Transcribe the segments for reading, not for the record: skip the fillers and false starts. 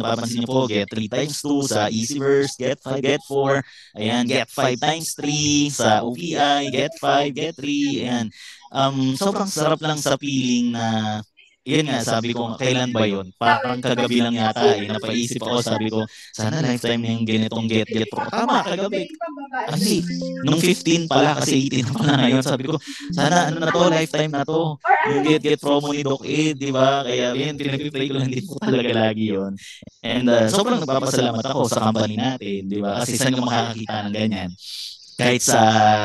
napapansin niyo po, get 3 times 2 sa Easyverse, get 5, get 4, ayan, get 5 times 3 sa OPI, get 5, get 3, ayan. Sobrang sarap lang sa feeling na, yun nga, sabi ko, kailan ba yun? Parang kagabi lang yata, napaisip ako, sabi ko, sana lifetime na yung ganitong get pro. Tama, kagabi. Kasi, nung 15 pala, kasi 18 na pala ngayon, sabi ko, sana ano na to, lifetime na to. Yung get promo ni Doc Ed, di ba? Kaya yun, pinag-play ko lang din po talaga lagi yun. And sobrang nagpapasalamat ako sa company natin, di ba? Kasi saan ka makakakita ng ganyan? Kahit sa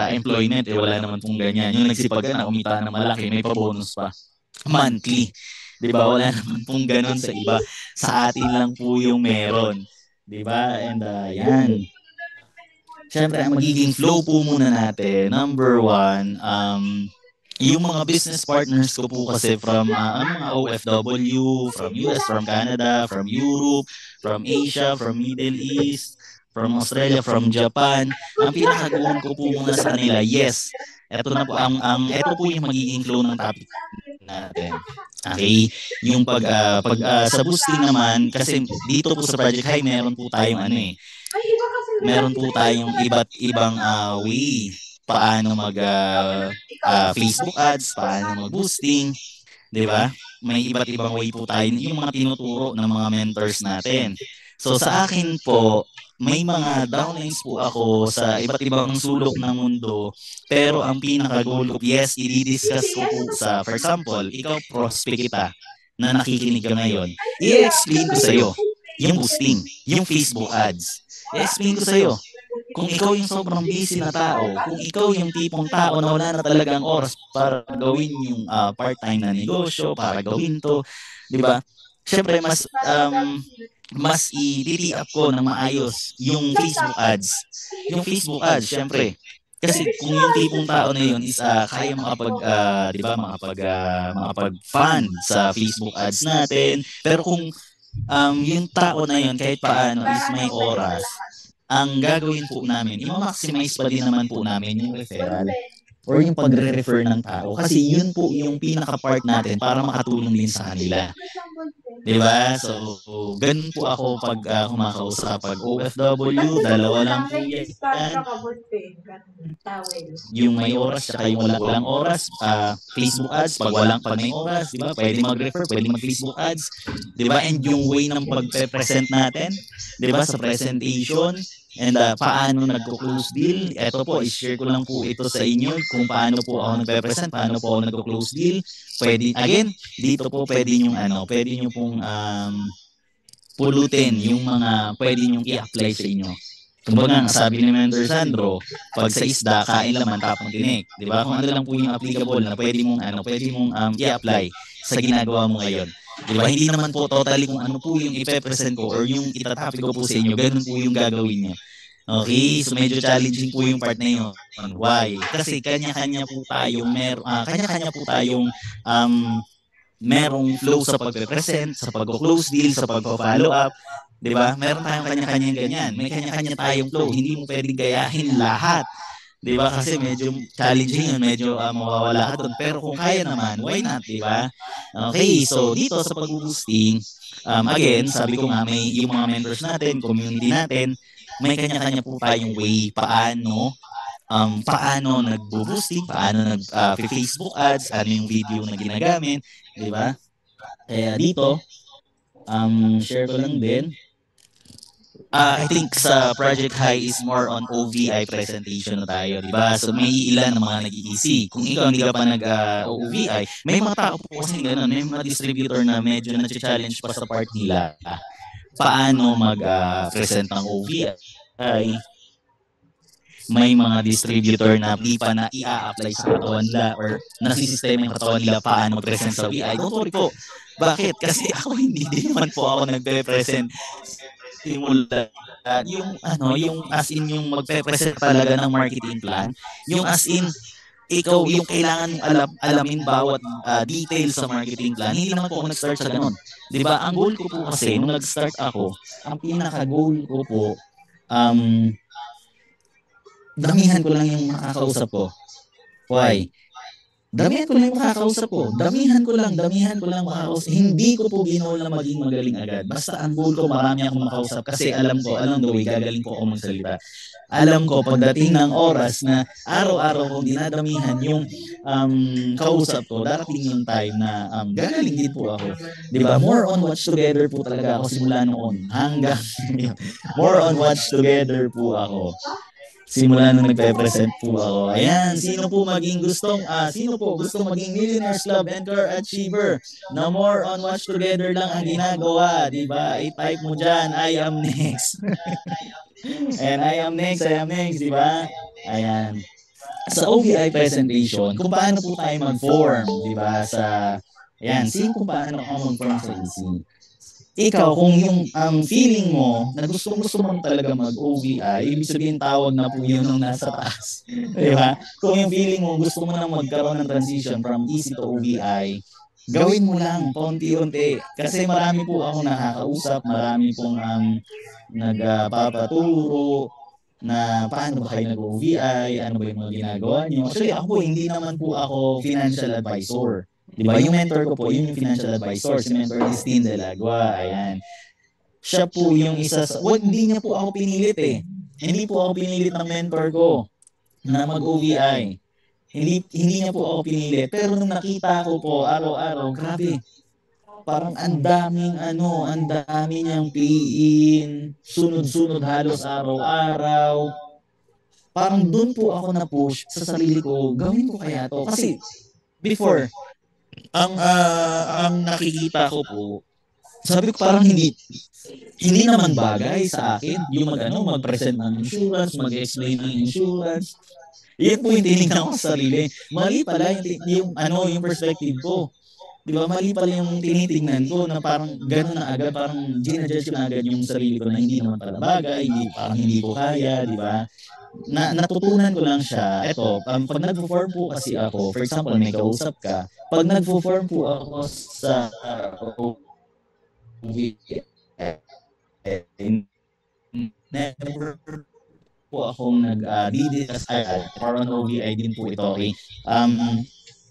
employment, wala naman pong ganyan. Yung nagsipag ka na, umita ng malaki, may pa-bonus pa. Monthly. Di ba? Wala naman pong ganun sa iba. Sa atin lang po yung meron. Di ba? And yan. Siyempre, ang magiging flow po muna natin, number one, yung mga business partners ko po kasi from mga OFW, from US, from Canada, from Europe, from Asia, from Middle East, from Australia, from Japan. Ang pinaka-goal ko po muna sa kanila, yes, ito na po ito po yung magiging flow ng topic natin. Okay, yung sa boosting naman, kasi dito po sa Project High meron po tayong meron po tayong iba't ibang way paano mag Facebook ads, paano mag-boosting, 'di ba? May iba't ibang way po tayo, yung mga tinuturo ng mga mentors natin. So sa akin po, may mga downlines po ako sa iba't ibang sulok ng mundo, pero ang pinaka-goal ko, yes, i-discuss ko po sa, for example, ikaw prospect kita na nakikinig ka ngayon, i-explain ko sa iyo yung boosting, yung Facebook ads. I-explain ko sa iyo kung ikaw yung sobrang busy na tao, kung ikaw yung tipong tao na wala na talagang oras para gawin yung part-time na negosyo, para gawin to, di ba? Siyempre, mas i-tee up ko ng maayos yung Facebook ads. Yung Facebook ads, siyempre, kasi kung yung tipong tao na yun is kaya di ba, makapag-fund sa Facebook ads natin, pero kung yung tao na yun kahit paano is may oras, ang gagawin po namin, i-maximize pa din naman po namin yung referral or yung pagre-refer ng tao. Kasi yun po yung pinaka-part natin para makatulong din sa kanila. Diba? So, ganun po ako pag kumakausap. Pag OFW, dalawa lang po yan. Yung may oras, saka yung walang oras. Facebook ads, pag may oras, diba? Pwede mag-refer, pwede mag-Facebook ads. Diba? And yung way ng pag-present natin, diba? Sa presentation, and paano nagko-close deal. Ito po, i-share ko lang po ito sa inyo kung paano po ako nagpe-present, paano po ako nagko-close deal. Pwede, again, dito po pwede nyo pong pulutin yung mga pwede nyo i-apply sa inyo. Kumbaga, sabi ni Mentor Sandro, pag sa isda, kain laman, tapang tinik. Di ba? Kung ano lang po yung applicable na pwede mong i-apply sa ginagawa mo ngayon. Di ba? Hindi naman po totally kung ano po yung ipe-present ko or yung itatopic ko po sa inyo, ganun po yung gagawin niyo. Okay, so medyo challenging po yung part na yun. Why? Kasi kanya-kanya po tayong merong flow sa pagpe-present, sa pag-close deal, sa pag-follow up. 'Di ba? Meron tayong kanya-kanyang ganyan. May kanya-kanya tayong flow. Hindi mo pwedeng gayahin lahat. 'Di ba? Kasi medyo challenging yun, medyo mawawala ka doon. Pero kung kaya naman, why not, 'di ba? Okay, so dito sa pag-boosting, again, sabi ko nga, may yung mga mentors natin, community natin, may kanya-kanya po tayong way paano nagbo-boosting, paano nag-Facebook ads, ano yung video na ginagamit, di ba? Kaya dito, share ko lang din. I think sa Project High is more on OVI presentation na tayo, di ba? So may ilan na mga nag-EC. Kung ikaw hindi ka pa nag-OVI, may mga tao po kasi gano'n, may mga distributor na medyo na-challenge pa sa part nila. Paano mag-present ng OVI? May mga distributor na di pa na i-apply sa katawan nila or nasisistema yung katawan nila paano mag-present sa VI. Don't worry po. Bakit? Kasi ako hindi din naman po ako nagpe-present simula yung as in yung magpe-present talaga ng marketing plan. Yung as in ikaw yung kailangan mong alamin bawat details sa marketing plan. Hindi naman po ako nag-start sa ganun. 'Di ba? Ang goal ko po kasi nung nag-start ako, ang pinaka-goal ko po damihan ko lang yung makakausap ko. Why? Damihan ko lang yung makakausap ko. Damihan ko lang makakausap. Hindi ko po ginol na maging magaling agad. Basta ang goal ko, marami akong makausap kasi alam ko, along the way, gagaling ko ako magsalita. Alam ko, pagdating ng oras na araw-araw kong dinadamihan yung kausap ko, darating yung time na gagaling din po ako. Diba? More on watch together po talaga ako simula noon hanggang more on watch together po ako. Simula nung nagpe-present po ako. Ayan, sino po gustong maging Millionaires Club and Car Achiever na more on watch together lang ang ginagawa, di ba? I-type mo dyan, I am next. And I am next, di ba? Ayan. Sa OVI presentation, kung paano po tayo mag-form, di ba? Ayan, kung paano ako mag-form sa EC. Ikaw, kung yung feeling mo na gusto mo talaga mag-OVI, ibig sabihin tawag na po yun nung nasa taas. Di ba? Kung yung feeling mo, gusto mo na magkaroon ng transition from EC to OVI, gawin mo lang, paunti-unti. Kasi marami po ako nakakausap, marami pong nagpapaturo na paano ba kayo nag-OVI, ano ba yung mga ginagawa niyo. Actually, ako po, hindi naman po ako financial advisor. Diba? Yung mentor ko po, yun yung financial advisor, si Mentor Christine Delagua. Ayan. Siya po yung isa sa, hindi niya po ako pinilit eh. Hindi po ako pinilit ng mentor ko na mag-OVI. Hindi niya po ako pinilit. Pero nung nakita ko po, araw-araw, grabe, parang ang dami niyang pay-in, sunod-sunod halos araw-araw. Parang doon po ako na-push sa sarili ko, gawin ko kaya to. Kasi before, ang nakikita ko po, sabi ko parang hindi naman bagay sa akin yung mag-present ng insurance, mag-explain ng insurance. Yan po yung tinignan ko sa sarili. Mali pala yung perspective ko. Di ba? Mali pala yung tinitingnan ko na parang gano'n na agad, parang ginajudge ko na agad yung sarili ko na hindi naman pala bagay, parang hindi ko kaya, di ba? Natutunan ko lang siya. Ito, pag nag-form po kasi ako, for example, may kausap ka, pag nag-form po ako sa OVI, never po akong nag-discuss para on OVI din po ito. Okay?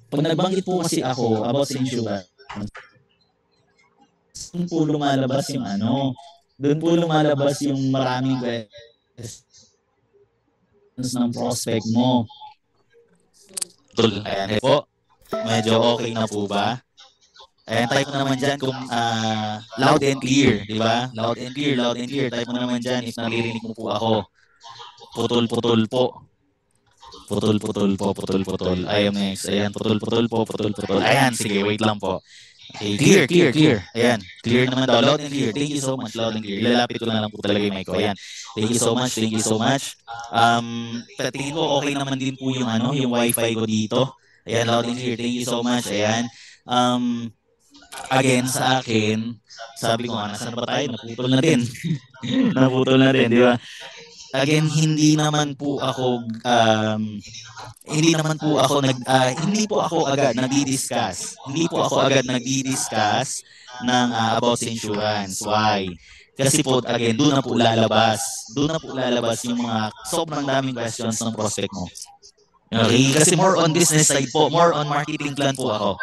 Pag nagbanggit po kasi ako about sa insurance, doon po lumalabas yung maraming questions ng prospect mo. Ayan po. Medyo okay na po ba? Ayan, type mo naman dyan kung loud and clear, di ba? Loud and clear. Type mo naman dyan if naririnig mo po ako. Putol-putol po. Putol. I am next. Ayan, putol. Ayan, sige, wait lang po. Okay, clear. Ayan, clear naman daw. Loud and clear. Thank you so much, loud and clear. Ilalapit ko na lang po talaga yung mic ko. Ayan. Thank you so much. Tingin ko okay naman din po yung yung wifi ko dito. Ayan, loud and clear. Thank you so much. Ayan. Again, sa akin, sabi ko nga, nasan ba tayo? Naputol na din, di ba? Again, hindi naman po ako hindi po ako agad nagdi-discuss ng about sa insurance. Why? Kasi po, again, doon na po lalabas yung mga sobrang daming questions ng prospect mo. Okay? Kasi more on business side po, more on marketing plan po ako.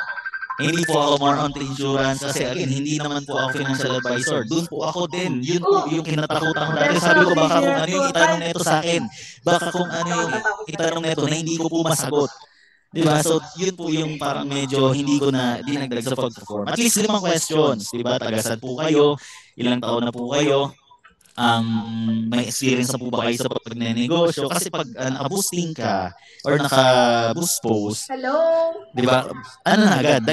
Hindi po ako more on insurance kasi again, hindi naman po ako financial advisor. Doon po ako din. Yun po yung kinatakutan ko dati. Sabi ko baka kung ano yung itanong neto sa akin. Baka kung ano yung itanong neto na hindi ko po masagot. Diba? So, yun po yung parang medyo hindi ko na dinagdag sa pag-perform. At least 5 questions. Diba? Tagasad po kayo. Ilang taon na po kayo. May experience na po ba kayo sa pagnenegosyo? Kasi pag naka-boosting ka or naka-boost post, di ba? Na agad?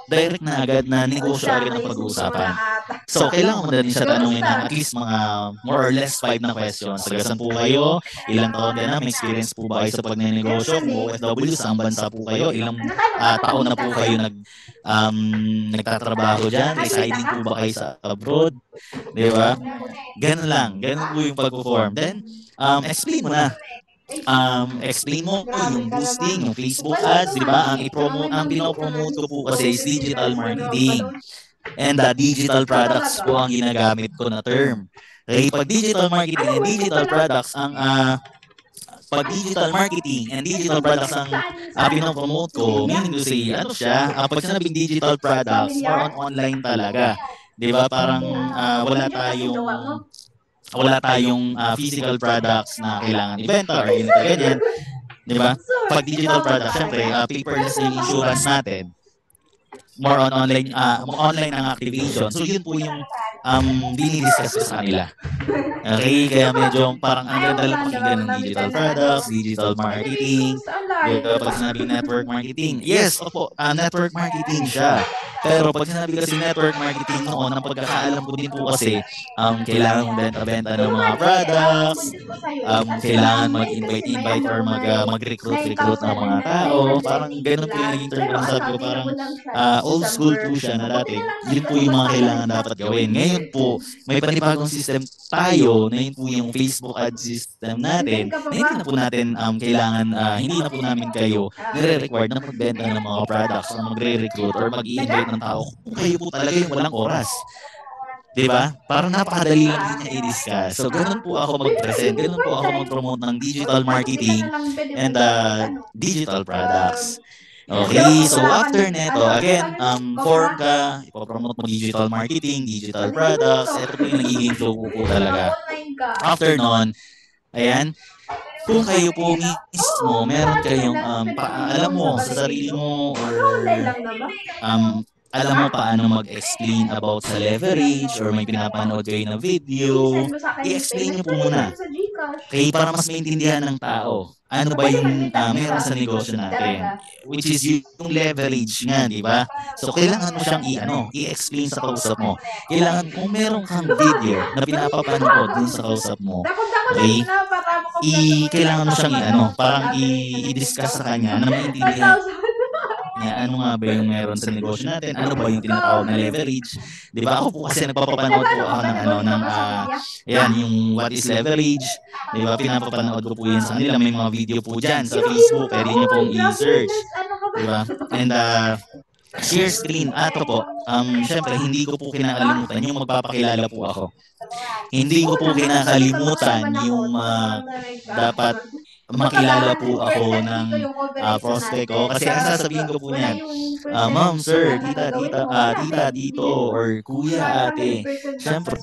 Direct na agad na negosyo agad ang pag-uusapan. So, kailangan mo na din siya tanongin ng at least mga more or less 5 na questions. Tagasan po kayo? Ilang taon ka na? May experience po ba kayo sa pagnenegosyo? Kung OFW, saan bansa po kayo? Ilang taon na po kayo nagtatrabaho dyan? Residing po ba kayo sa abroad? Di ba? Ganun po yung pag-perform. Then, explain mo na. Explain mo yung boosting, yung Facebook ads, di ba? Ang pinopromote ko po kasi is digital marketing. And digital products po ang ginagamit ko na term. Okay, pag digital marketing and digital products, pag digital marketing and digital products ang pinopromote ko, meaning to say, ano siya, pag sinabing digital products, more on online talaga. 'Di ba? Parang wala tayong physical products na kailangan ibenta or ganito ganyan, 'di ba? Pag digital products, syempre, paperless yung insurance natin. More on online ang activation. So yun po yung dinidiscuss ko sa kanila. Okay, kaya medyo parang ang ganda lang pakinggan ng digital products, digital marketing. Pag sinabi network marketing, yes, opo, network marketing siya. Pero pag sinabi kasi network marketing noon, ang pagkakaalam ko din po kasi, kailangan benta-benta ng mga products, kailangan mag-invite or mag-recruit ng mga tao. Parang ganun po yung naging term ko. Sabi ko parang old school po siya na dati. Yun po yung mga kailangan dapat gawin. Ngayon po, may panibagong system tayo na yun po yung Facebook ad system natin na hindi na po natin kailangan, hindi na po namin kayo nire-required na magbenta ng mga products o magre-recruit or mag-i-invite ng tao kung kayo po talaga yung walang oras. Diba? Parang napakadali lang niya i-discuss. So, ganun po ako mag-present. Ganun po ako mag-promote ng digital marketing and digital products. Okay, so after neto, again, form ka, ipopromote mo digital marketing, digital products, ito po yung nagiging flow po talaga. After nun, ayan, kung kayo po mismo, meron kayong, alam mo sa sarili mo or alam mo paano mag-explain about sa leverage or may pinapanood kayo na video, i-explain nyo po muna. Okay, para mas maintindihan ng tao. Ano ba yung meron sa negosyo natin? Which is yung leverage nga, di ba? So, kailangan mo siyang i-explain sa kausap mo. Kailangan, kung meron kang video na pinapapanood dun sa kausap mo, okay, kailangan mo siyang parang i-discuss sa kanya na maintindihan niya ano nga ba yung meron sa negosyo natin, ano ba yung tinatawag na leverage. Di ba? Ako po kasi nagpapapanood po ako ng yan, yung what is leverage. Di ba? Pinapapanood ko po yan sa kanila. May mga video po dyan sa Facebook. Pwede nyo pong i-search. Di ba? And share screen. Ito po, syempre, hindi ko po kinakalimutan yung magpapakilala po ako. Hindi ko po kinakalimutan yung dapat makilala po ako ng prospect ko. Kasi ang sasabihin ko po niyan, ma'am, sir, tita, dito, or kuya, ate. Siyempre,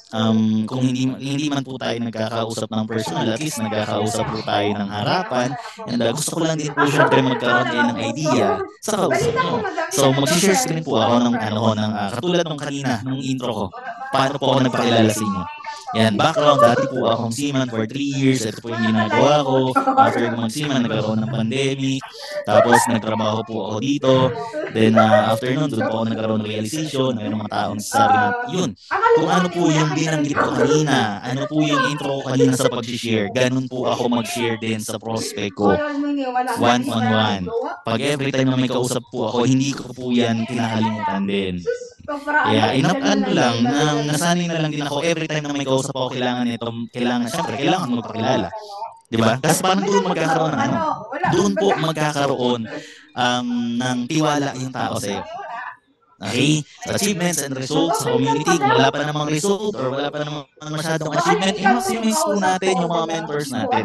kung hindi man po tayo nagkakausap ng personal, at least nagkakausap po tayo ng harapan. And gusto ko lang din po syempre magkaroon kayo ng idea sa kausap nyo. So, mag-share screen po ako ng katulad ng kanina, nung intro ko. Paano po ako nagpakilala sa inyo? Yan, background, dati po akong seaman for 3 years. Ito po yung ginagawa ko. After mag-seaman, nagkaroon ng pandemic. Tapos, nagtrabaho po ako dito. Then, after nun, doon po ako nagkaroon ng realization. Mayroong mga taong sabi na, yun, kung ano po yung binanggit ko kanina, ano po yung intro ko kanina sa pag-share, ganun po ako mag-share din sa prospect ko. One-on-one. Pag every time na may kausap po ako, hindi ko po yan kinakalimutan din. Kaya nasanay na lang din ako every time na may kausap ako, kailangan magpakilala. Diba? Kasi parang doon magkakaroon ng doon po magkakaroon ng tiwala yung tao sa'yo. Okay? Achievements and results sa community. Kung wala pa namang result or wala pa namang masyadong achievement, i-maximize po natin yung mga mentors natin.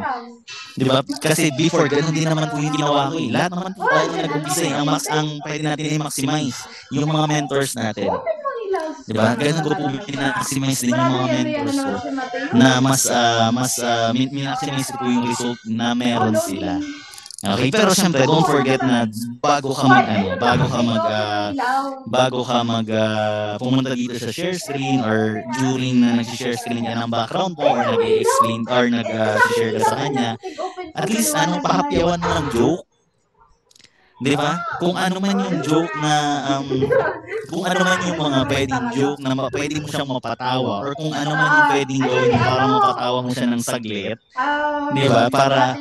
Diba? Kasi before, ganun din naman po yung ginawa ko eh. Lahat naman po tayo nag-umpisa eh. Ang pwede natin i-maximize yung mga mentors natin. Diba? Ganun ko po min-maximize din yung mga mentors ko na mas min-maximize po yung result na meron sila. Okay, pero syempre don't forget na bago ka pumunta dito sa share screen or during na nag-share screen ka ng background mo or nag-explain or nag-share ka sa kanya, at least pahapyawan mo ng joke. Di ba? Kung ano man yung joke na kung ano man yung mga pwedeng joke na pwede mo siyang mapatawa or kung ano man yung pwedeng gawin mo para mapatawa mo siya ng saglit. Di ba? Para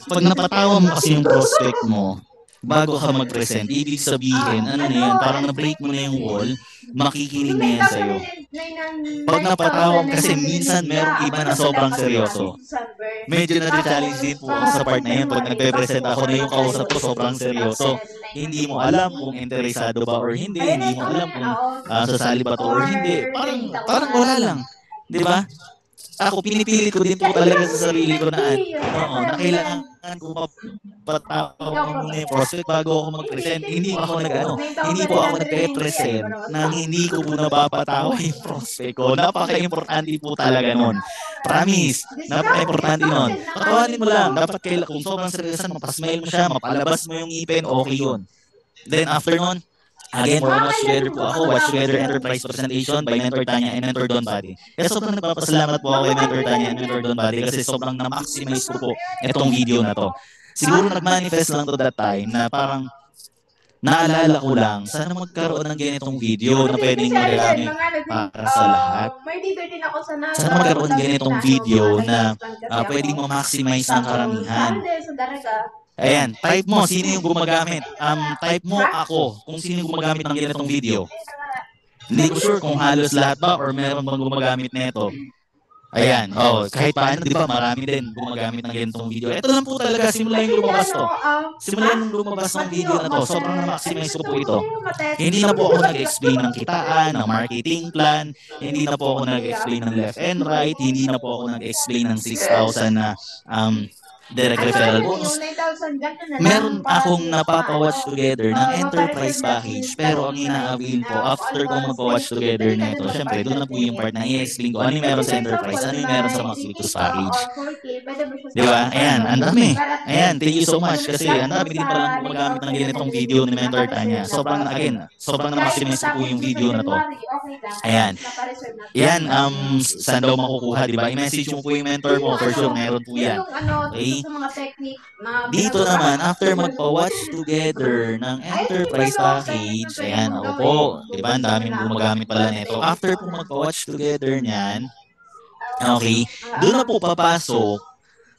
pag napatawa mo kasi yung prospect mo, bago ka mag-present, ibig sabihin, parang na-break mo na yung wall, makikinig na yan sa'yo. Pag napatawa mo, kasi minsan merong iba na sobrang seryoso. Medyo na-challenge din po ako sa part na yun. Pag nagpe-present ako na yung kausap ko, sobrang seryoso. Hindi mo alam kung interesado ba or hindi. Hindi mo alam kung sasali ba to or hindi. Parang wala lang. Di ba? ako pinipilit ko din po talaga sa sarili ko na na kailangan ko mapatawa muna yung prospect bago ako mag-present. Hindi po ako nagpe-present nang hindi ko po napapatawa yung prospect ko. Napaka-importante po talaga nun. Promise, napaka-importante nun. Patawanin mo lang. Dapat kung sobrang seryosan, mapasmile mo siya, mapalabas mo yung ngipin, okay yun. Then after nun, again, more Watch Together po ako. Watch Together Enterprise Presentation by Mentor Tanya and Mentor Don Badi. Kaya sobrang nagpapasalamat po ako kay Mentor Tanya and Mentor Don Badi kasi sobrang na-maximize ko po itong video na to. Siguro nag-manifest lang to that time na parang naalala ko lang, sana magkaroon ng ganitong video na pwedeng magagamit para sa lahat. Sana magkaroon ng ganitong video na pwedeng ma-maximize ng karamihan. Ayan, type mo, sino yung gumagamit? Type mo ako, kung sino yung gumagamit ng ganitong video. Hindi ko sure kung halos lahat ba or meron bang gumagamit nito. Ayan, kahit paano, di ba, marami din gumagamit ng ganitong video. Ito lang po talaga, simula yung lumabas to. Simula yung lumabas ng video na to, sobrang na-maximize ko po ito. Hindi na po ako nag-explain ng kitaan, ng marketing plan, hindi na po ako nag-explain ng left and right, hindi na po ako nag-explain ng 6,000 na direct referral bonus. Meron akong napapa-watch together ng enterprise package, pero ang ina-avail ko after kong magpa-watch together nito, syempre doon na po yung part na i-explain ko ano yung meron sa enterprise, ano yung meron sa Max Victus package. Di ba? Ayan, ang dami. Ayan, thank you so much kasi ang dami din palang gumagamit ng ganitong video ni Mentor Tanya. Sobrang na-maximize ko po yung video na to. Ayan. Yan, saan daw makukuha, di ba? I-message mo po yung mentor mo, for sure, meron po yan. Okay? Dito naman, after magpa-watch together ng enterprise package, ayan, ako po, di ba? Ang daming gumagamit pala nito. After po magpa-watch together niyan, okay, doon na po papasok,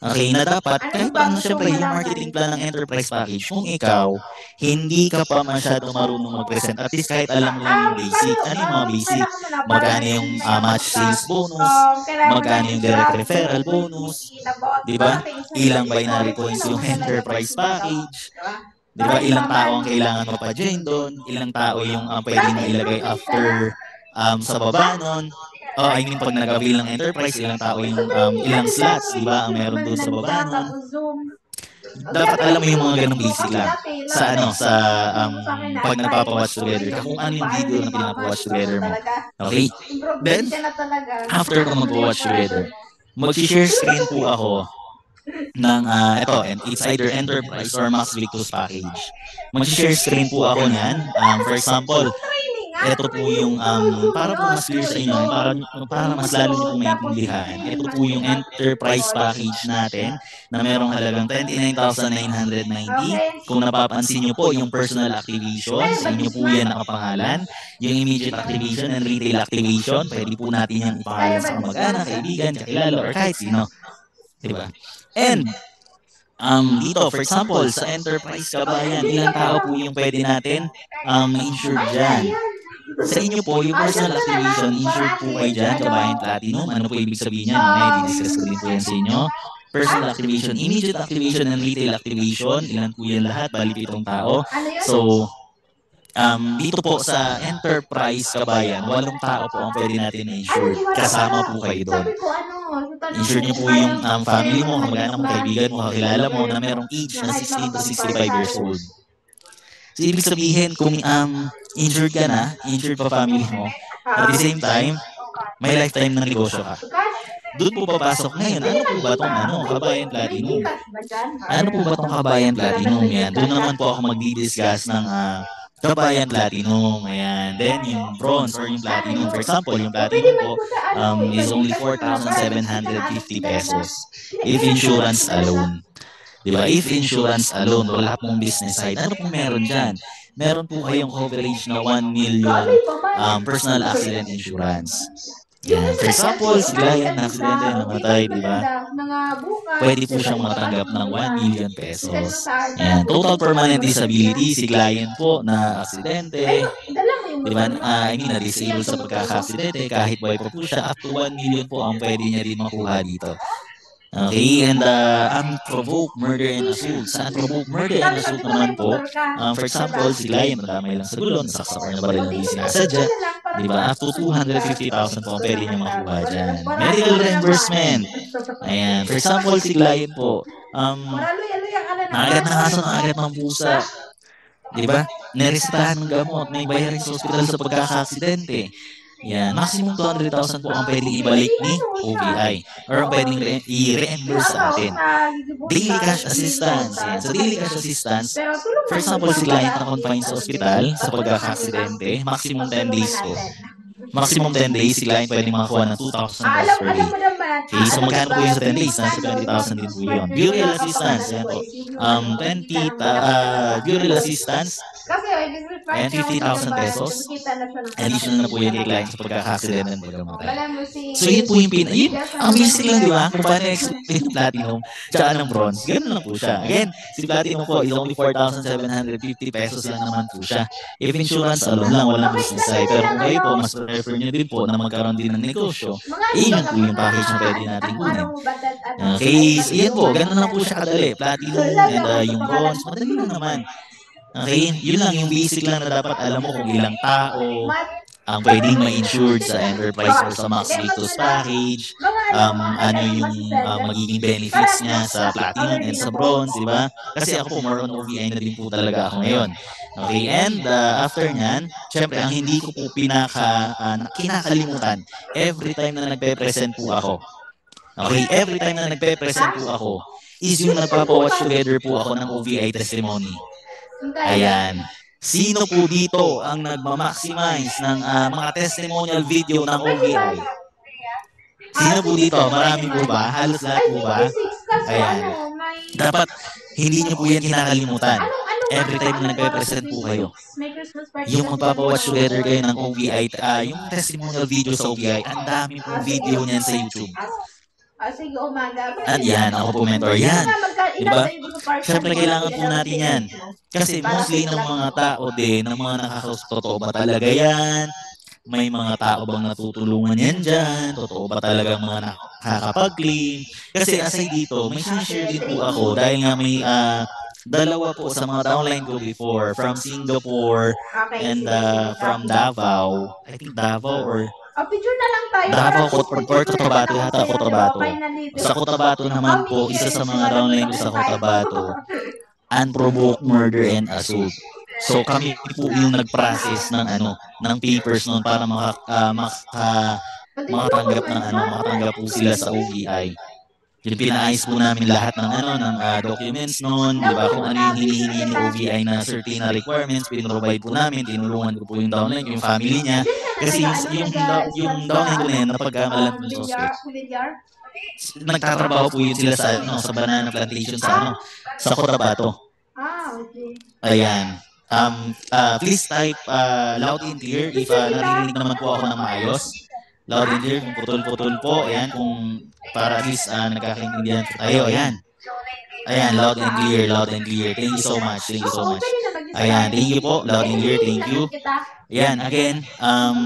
okay, na dapat, kahit paano syempre yung marketing plan ng enterprise package, kung ikaw, hindi ka pa masyado marunong mag-present, at least kahit alam mo lang yung basic. Ano yung mga basic? Magkano yung match sales bonus? Magkano yung direct referral bonus? Diba? Ilang binary coins yung enterprise package? Diba? Ilang tao ang kailangan mo pa-join doon? Ilang tao yung pwede na ilagay after sa baba nun? I mean, pag nag-avail ng enterprise, ilang tao yung ilang slots, di ba, ang meron doon sa baba nun. Dapat alam mo yung mga ganong basic lang sa pag nagpapa-watch together. Kung ano yung video na pinapa-watch together mo. Okay? Then, after ko magpa-watch together, mag-share screen po ako ng it's either enterprise or Max Victus package. Mag-share screen po ako niyan. For example, ito po yung para po mas clear sa inyo, para mas lalo niyo po maintindihan. Ito po yung enterprise package natin na merong halagang 29,990. Kung napapansin niyo po yung personal activation, sa inyo po yan nakapangalan. Yung immediate activation and retail activation, pwede po natin yung ipangalan sa kamag-anak, kaibigan, kakilala, or kahit sino. Diba? And dito, for example, sa enterprise kabayan, ilang tao po yung pwede natin insure dyan. Sa inyo po, yung personal activation, insured po kayo dyan, kabayan platinum. Ano po ibig sabihin niya? Mamaya, di-discuss ko din po yan sa inyo. Personal activation, immediate activation, and retail activation. Ilan po yan lahat? Bali 7 tao. So, dito po sa enterprise kabayan, 8 tao po ang pwede natin na-insured. Kasama po kayo doon. Insured niyo po yung family mo, kamag-anak mo, kaibigan mo, kakilala mo na merong age na 16 to 65 years old. So, ibig sabihin, kung injured ka na, injured pa family mo, at the same time, may lifetime ng negosyo ka. Doon po papasok ngayon, ano po ba itong kabayan platinum? Ano po ba itong kabayan platinum? Yan. Doon naman po ako magdi-discuss ng kabayan platinum. Ayan. Then, yung bronze or yung platinum. For example, yung platinum po is only 4,750 pesos if insurance alone. Diba? If insurance alone, wala pong business side, ano pong meron dyan? Meron po kayong coverage na 1 million personal accident insurance. Yan. For example, si Ryan na aksidente, namatay, diba? Pwede po siyang makatanggap ng 1 million pesos. Yan. Total permanent disability, si client po na aksidente, diba? Na-disable sa pagkaka-aksidente, kahit buhay pa po siya, up to 1 million po ang pwede niya din makuha dito. Okay, and unprovoked murder and assault. Sa unprovoked murder and assault naman po, for example, si client nadamay lang sa gulo, nasaksak or nabaril na di sinasadya. Di ba? Up to 250,000 po ang pwede niyo makuha dyan. Medical reimbursement. Ayan. For example, si client po, nakagat ng aso, nakagat ng pusa. Di ba? Neresitahan ng gamot, may bayarin sa ospital sa pagkaka-aksidente. Yan. Maximum 200,000 po ang pwedeng ibalik ni OVI or ang pwedeng i-reimburse sa atin. Daily cash assistance. Yan. Sa daily cash assistance, for example, si client na confined sa ospital sa pagkaka-aksidente, maximum 10 days po. Maximum 10 days, si client pwede makakuha ng $2,000 per day. Okay, so magkano po yun sa 10 days? Nasa 20,000 din po yun. Burial assistance, yan po. 20, burial assistance, and 50,000 pesos. Additional na po yan kay client sa pagkaka-accident ng pagkamatay. So yun po yung ang basic lang, di ba? Kung paano explain ng platinum tsaka ng bronze, ganun lang po siya. Again, si platinum po is only 4,750 pesos lang naman po siya. If insurance alone lang, walang business side. Pero kung kayo po, mas prefer nyo din po na magkaroon din ng negosyo, yun po yung package na pwede natin kunin. Okay, so yun po, ganun lang po siya kadali. Platinum and yung bronze, madali lang naman. Okay, yun lang yung basic lang na dapat alam mo kung ilang tao ang pwedeng ma-insured sa enterprise or sa Max Victus package, ano yung magiging benefits niya sa platinum and sa bronze, di ba? Kasi ako po more on OVI na din po talaga ako ngayon. Okay, and after nyan, syempre ang hindi ko po kinakalimutan every time na nagpe-present po ako. Okay, every time na nagpe-present po ako is yung nagpapa-watch together po ako ng OVI testimony. Ayan. Sino po dito ang nagma-maximize ng mga testimonial video ng OVI? Sino po dito? Marami po ba? Halos lahat po ba? Ayan. Dapat hindi niyo po yan kinakalimutan. Every time na nagpe-present po kayo, yung magpapa-watch together kayo ng OVI, yung testimonial video sa OVI, ang dami pong video niyan sa YouTube. Sige, umaga. At yan, ako po mentor. Yan. Diba? Siyempre, kailangan po natin yan. Kasi mostly ng mga tao din, ng mga nakakausap, totoo ba talaga yan? May mga tao bang natutulungan yan dyan? Totoo ba talaga mga nakakapag-claim? Kasi aside dito, may sinishare din po ako dahil nga may dalawa po sa mga downline ko before from Singapore and from Davao. I think Davao or picture na lang tayo. Davao or Cotabato yata, Cotabato. Sa Cotabato naman po, isa sa mga downline ko sa Cotabato, unprovoked murder and assault. So kami po yung nag-process ng ng papers noon para makatanggap po sila sa OVI. Yung pinaayos po namin lahat ng documents noon, di ba? Kung ano yung hinihingi ni OVI na certain na requirements, pinrovide po namin, tinulungan ko po yung downline, yung family niya. Kasi yung downline ko na yan, napagkamalan po yung suspect. Nagtatrabaho po yun sila sa banana plantation sa Cotabato. Okay. Ayan. Please type loud and clear if naririnig naman po ako ng maayos. Loud and clear, kung putol-putol po. Ayan, kung para at least nagkakaintindihan po tayo. Ayan. Ayan, loud and clear, loud and clear. Thank you so much, thank you so much. Ayan, thank you po, loud and clear, thank you. Ayan, again,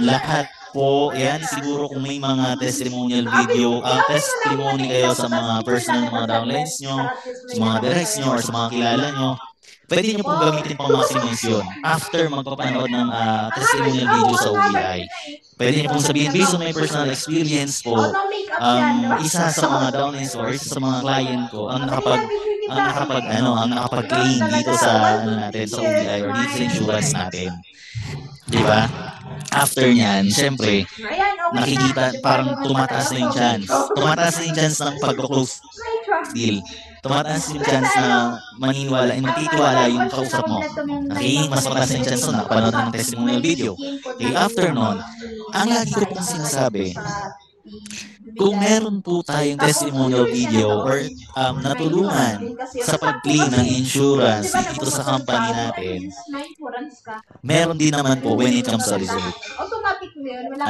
lahat po, ayan, siguro kung may mga testimonial video, testimony kayo sa mga personal na mga downlines nyo, sa mga directs nyo, or sa mga kilala nyo, pwede nyo pong gamitin pang maximize yun after magpapanood ng testimonial video sa OVI. Pwede nyo pong sabihin, based on my personal experience po, isa sa mga downlines or isa sa mga client ko, ang nakapag-claim dito sa natin sa OVI or dito sa insurance natin. Diba? After nyan, syempre, nakikita, parang tumataas na yung chance. Tumataas na yung chance ng pag-close deal. Tumataas yung chance na maniniwala, magtitiwala yung kausap mo. Okay, mas mataas yung chance na nakapanood ng testimonial video. Okay, after nun, ang lagi ko pong sinasabi, kung meron po tayong testimonial video or natulungan sa pag-claim ng insurance dito sa company natin, meron din naman po when it comes sa result.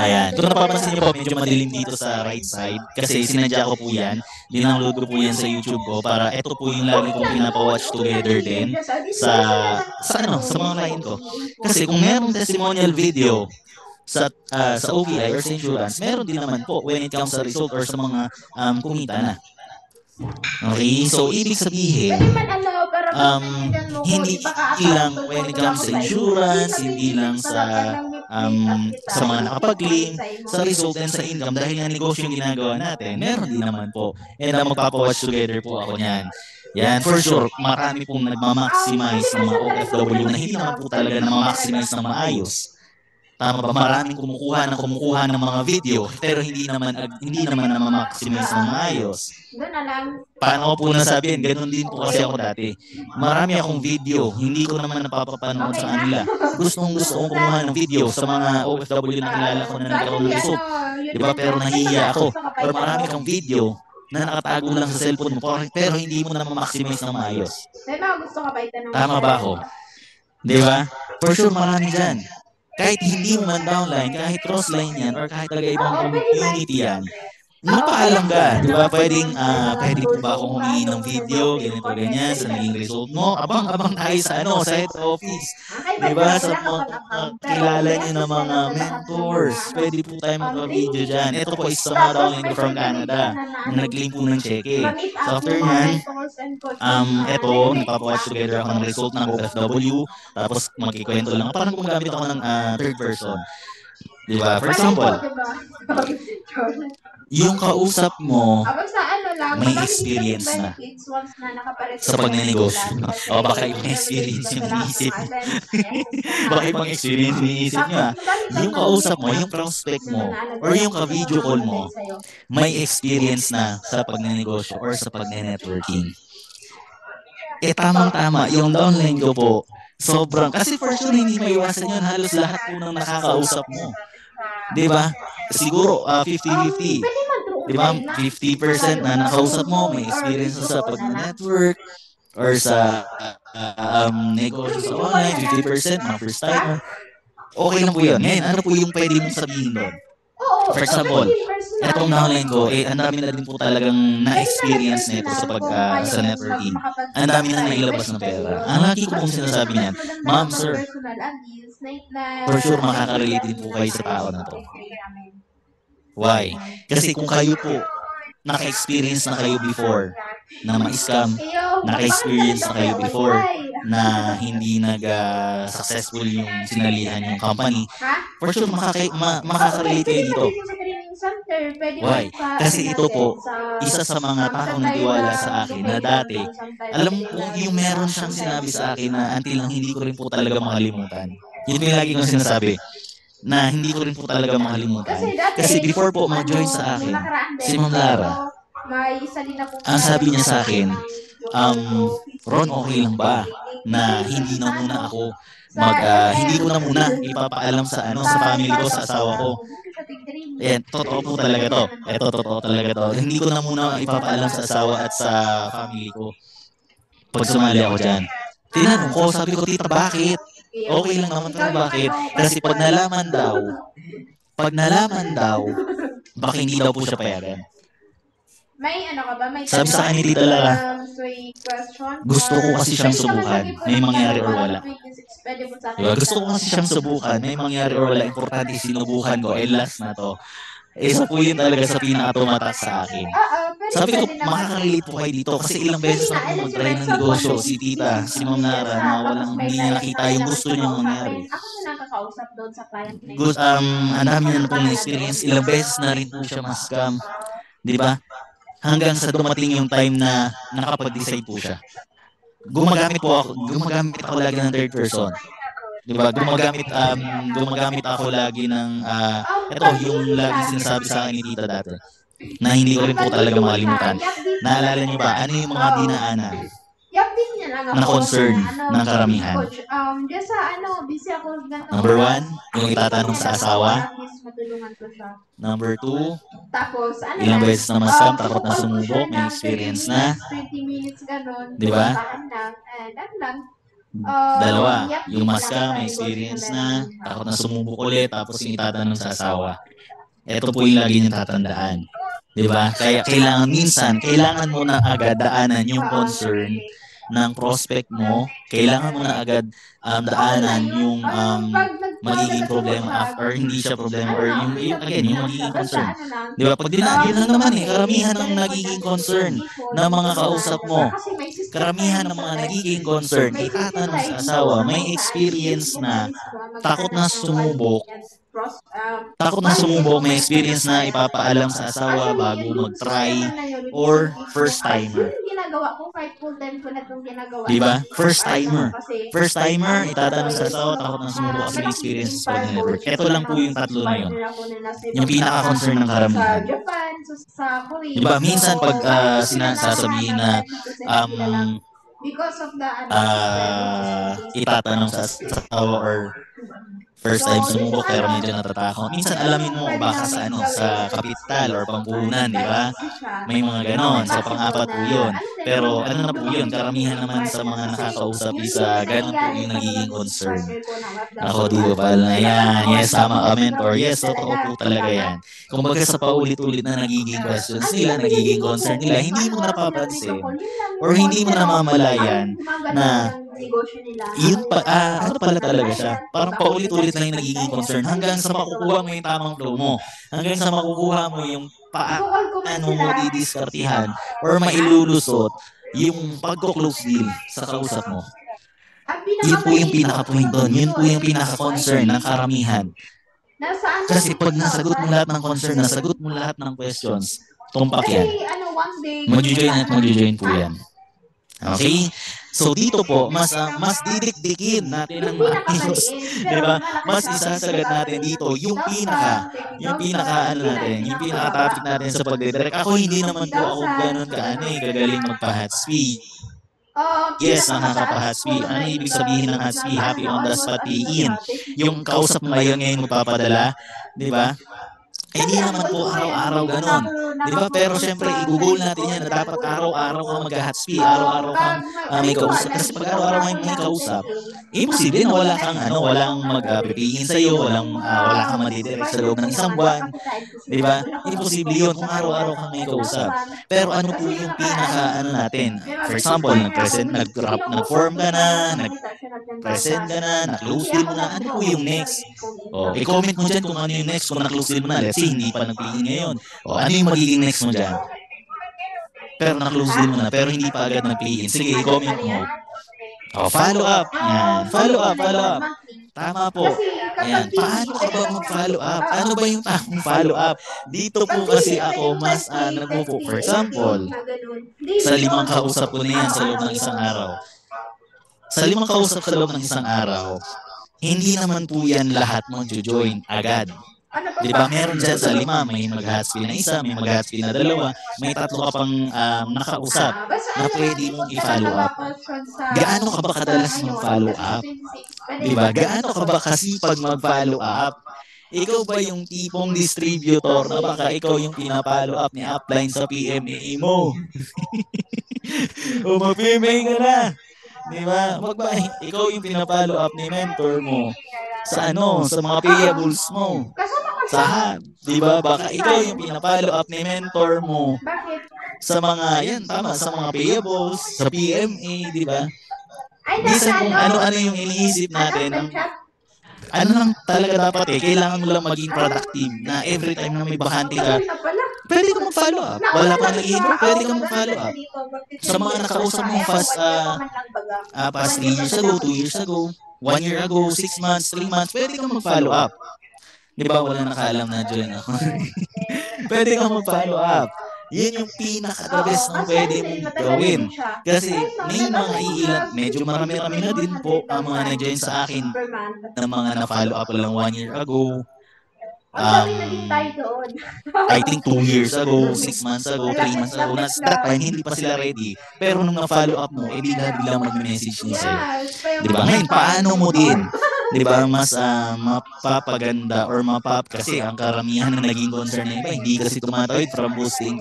Ayan. Kung napapansin niyo po, medyo madilim dito sa right side kasi sinadya ko po yan. Dinownload ko po yan sa YouTube ko para ito po yung lagi kong pinapa-watch together din sa mga client ko. Kasi kung merong testimonial video sa OVI or sa insurance, meron din naman po when it comes sa result or sa mga kumita na. Okay, so ibig sabihin, hindi lang when it comes sa insurance, hindi lang sa sa mga nakapag-claim, sa result and sa income dahil nga negosyo yung ginagawa natin. Meron din naman po. And magpapa-watch together po ako niyan. Yan, for sure, marami pong nagmamaximize ng mga OFW na hindi naman po talaga na-maximize ng maayos. Tama ba? Maraming kumukuha ng mga video pero hindi naman na-maximize ng maayos. Paano ko po nasabihin? Ganun din po kasi ako dati. Marami akong video, hindi ko naman napapapanood sa kanila. Gusto kong kumuha ng video sa mga OFW na kilala ko na nagkaroon ng result. Diba? Pero nahihiya ako. Pero marami kang video na nakatago lang sa cellphone mo pero hindi mo na ma-maximize ng maayos. Tama ba ako? Diba? For sure, marami dyan. Kahit hindi mo man downline, kahit crossline yan, or kahit talaga ibang community yan, mapaalam ka, di ba? Pwede po ba akong humingi ng video, ganito, ganyan, sa naging result mo? Abang tayo sa sa head office. Di ba? Sa mga kilala niyo na mga mentors, pwede po tayo magpa-video dyan. Ito po is sa mga downline ko from Canada, na nag-claim po ng cheque. So after yan, nagpapa-watch together ako ng result ng OFW, tapos magkikwento lang. Parang gumagamit ako ng third person. Di ba? For example, yung kausap mo may experience na sa pagnenegosyo. O baka ibang experience yung iniisip nyo. Baka ibang experience yung iniisip nyo. Yung kausap mo, yung prospect mo, or yung ka-video call mo, may experience na sa pagnenegosyo or sa pagne-networking. Tamang-tama, yung downline ko po, sobrang, kasi for sure hindi maiwasan yun, halos lahat po ng nakakausap mo. Diba? Siguro 50-50. Diba? 50% na nakausap mo, may experience sa pag-network or sa negosyo sa online, 50% mga first timer. Okay lang po yun. Ngayon, ano po yung pwede mong sabihin doon? For example, etong downline ko, ang dami na din po talagang na-experience nito sa networking. Ang dami na nailabas ng pera. Ang lagi ko pong sinasabi niyan, ma'am, sir, for sure makaka-relate din po kayo sa tao na to. Why? Kasi kung kayo po, naka-experience na kayo before na ma-scam, naka-experience na kayo before na hindi nag-successful yung sinalihan yung company, for sure makaka-relate kayo dito. Why? Kasi ito po, isa sa mga taong nagtiwala sa akin na dati, alam mo kung yung meron siyang sinabi sa akin na until lang hindi ko rin po talaga makalimutan. Yun yung lagi kong sinasabi, na hindi ko rin po talaga makalimutan. Kasi before po mag-join sa akin, si Ma'am Lara, ang sabi niya sa akin, Ron, okay lang ba na hindi na muna ako hindi ko na muna ipapaalam sa family ko, sa asawa ko. Ayan, totoo po talaga to. Totoo talaga to. Hindi ko na muna ipapaalam sa asawa at sa family ko pag sumali ako dyan. Tinanong ko, sabi ko, tita, bakit? Okay lang naman pero bakit? Kasi pag nalaman daw, baka hindi daw po siya payagan. May ka ba? May sabi sa akin ni Tita Lara, gusto ko kasi siyang subukan. May mangyari or wala. Diba? Gusto ko kasi siyang subukan. May mangyari or wala. Importante sinubukan ko. Last na to. Isa po yun talaga sa pinaka-tumatak sa akin. Sabi ko, makaka-relate po kayo dito kasi ilang beses na po mag-try ng negosyo. Si Tita, si Ma'am Lara, na walang hindi niya nakita yung gusto niyang mangyari. Ako na nakakausap doon sa client. Ang dami na po ng experience. Ilang beses na rin po siya ma-scam. Diba? Hanggang sa dumating yung time na nakapag-decide po siya. Gumagamit ako lagi ng third person. Diba? Gumagamit ako lagi ng ito yung laging sinasabi sa akin ni Tita dati na hindi ko rin po talaga makalimutan. Naalala niyo ba ano yung mga dinaanan na concern ng karamihan? Number 1, yung itatanong sa asawa. Number 2, tapos, ilang beses na ma-scam, takot na sumubok, may experience na. 20 minutes ganun. Diba? Dalawa, yung ma-scam, may experience na, takot na sumubok ulit, tapos yung itatanong sa asawa. Ito po yung lagi niyong tatandaan. Diba? Kaya kailangan mo na agad daanan yung concern ng prospect mo, kailangan mo na agad daanan yung magiging problema or hindi siya problema or yung again, yung magiging concern. Di ba? Pag yun lang naman karamihan ng nagiging concern ng mga kausap mo. Karamihan ng mga nagiging concern, itatanong sa asawa, may experience na, takot na sumubok, may experience na ipapaalam sa asawa bago mag-try, or first timer. Yun ginagawa ko kahit full time ko na itong ginagawa. Diba? First timer, itatanong sa asawa, takot na sumubok kasi may experience sa pag-network. Ito lang po yung tatlo na yun. Yung pinaka-concern ng karamihan. Sa Japan, sa Korea. Diba? Minsan pag sinasabihin na because of the itatanong sa asawa or first time sumubok pero medyo natatakot. Minsan alamin mo baka sa sa kapital or pampuhunan, di ba? May mga ganon. Sa pang-apat po yun. Pero na po yun, karamihan naman sa mga nakakausap isa, ganon po yung nagiging concern. Ako, di ba pala? Yan, yes, tama ka, mentor. Yes, totoo po talaga yan. Kumbaga sa paulit-ulit na nagiging questions nila, nagiging concern nila, hindi mo napapansin or hindi mo namamalayan na yun pa, pala talaga siya. Parang paulit-ulit lang yung nagiging concern hanggang sa makukuha mo yung tamang flow mo. Hanggang sa makukuha mo yung paano mo didiskartihan or mailulusot yung pagko-close deal sa kausap mo. Yun po yung pinaka-point doon. Yun po yung pinaka-concern ng karamihan. Kasi pag nasagot mo lahat ng concern, nasagot mo lahat ng questions, tumpak yan. Mag-join po yan. Okay? So dito po, mas didikdikin natin ang maayos. Diba? Mas isasagat natin dito yung pinaka-topic natin sa pagdidirect. Ako hindi naman po ako ganun gagaling magpa-hot-speed. Yes, nakaka-hot-speed. Ano ibig sabihin ng hot-speed? Happy on the spot in. Yung kausap mo ngayon magpapadala. Diba? Hindi naman po araw-araw ganun. Di ba? Pero syempre, i-google natin yan na dapat araw-araw kang mag-hot-speed, araw-araw kang may kausap. Kasi pag araw-araw kang may kausap, imposible na wala kang walang mag-pipihin sa'yo, wala kang madidirect sa loob ng isang buwan. Di ba? Imposible yun kung araw-araw kang may kausap. Pero ano po yung natin? For example, nag-form ka na, nag-present ka na, na-close deal mo na, ano po yung next? I-comment mo dyan kung ano yung next kung na-close deal mo na. Let's say, hindi pa nagpili ngayon. Ano yung magiging next mo dyan? Pero na-close din mo na, pero hindi pa agad nagpili. Sige, i-comment mo. Follow up. Yan. Follow up. Tama po. Ayan. Paano ka ba mag-follow up? Ano ba yung tamang follow up? Dito po kasi ako mas nagpo. For example, sa 5 kausap ko na yan sa loob ng isang araw. Sa 5 kausap sa loob ng isang araw, hindi naman po yan lahat mag-join agad. Diba? Meron dyan sa 5, may mag-hotspin na isa, may mag-hotspin na 2, may 3 ka pang nakausap na pwede mong i-follow up. Gaano ka ba kadalas mag-follow up? Diba? Gaano ka ba kasipag mag-follow up? Ikaw ba yung tipong distributor na baka ikaw yung pinapollow up ni upline sa PMA mo? O mag-PMA ka na. Diba? Ikaw yung pinapollow up ni mentor mo sa sa mga payables mo. Sa hub, diba? Baka ikaw yung pinapollow up ni mentor mo sa mga, sa mga payables, sa PMA, diba? Minsan kung ano-ano yung iniisip natin, ano lang talaga dapat kailangan mo lang maging productive na every time na may bakante ka, pwede ka mag-follow up. Wala pa nag-iinto, pwede ka mag-follow up. Sa mga nakausap mo past 3 years ago, 2 years ago, 1 year ago, 6 months, 3 months, pwede ka mag-follow up. Di ba wala nakaalam na dyan ako? Pwede ka mag-follow up. Yan yung pinaka-the best na pwede mong gawin. Kasi may mga iilan, medyo marami-rami na din po ang mga nag-join sa akin na mga na-follow up lang 1 year ago. I think 2 years ago, 6 months ago, 3 months ago, na that time, hindi pa sila ready. Pero nung na-follow up mo, bigla mag-message niya sa'yo. Diba? Ngayon, paano mo din? Diba? Mas mapapaganda or kasi ang karamihan na naging concern na iba, hindi kasi tumatawid from posting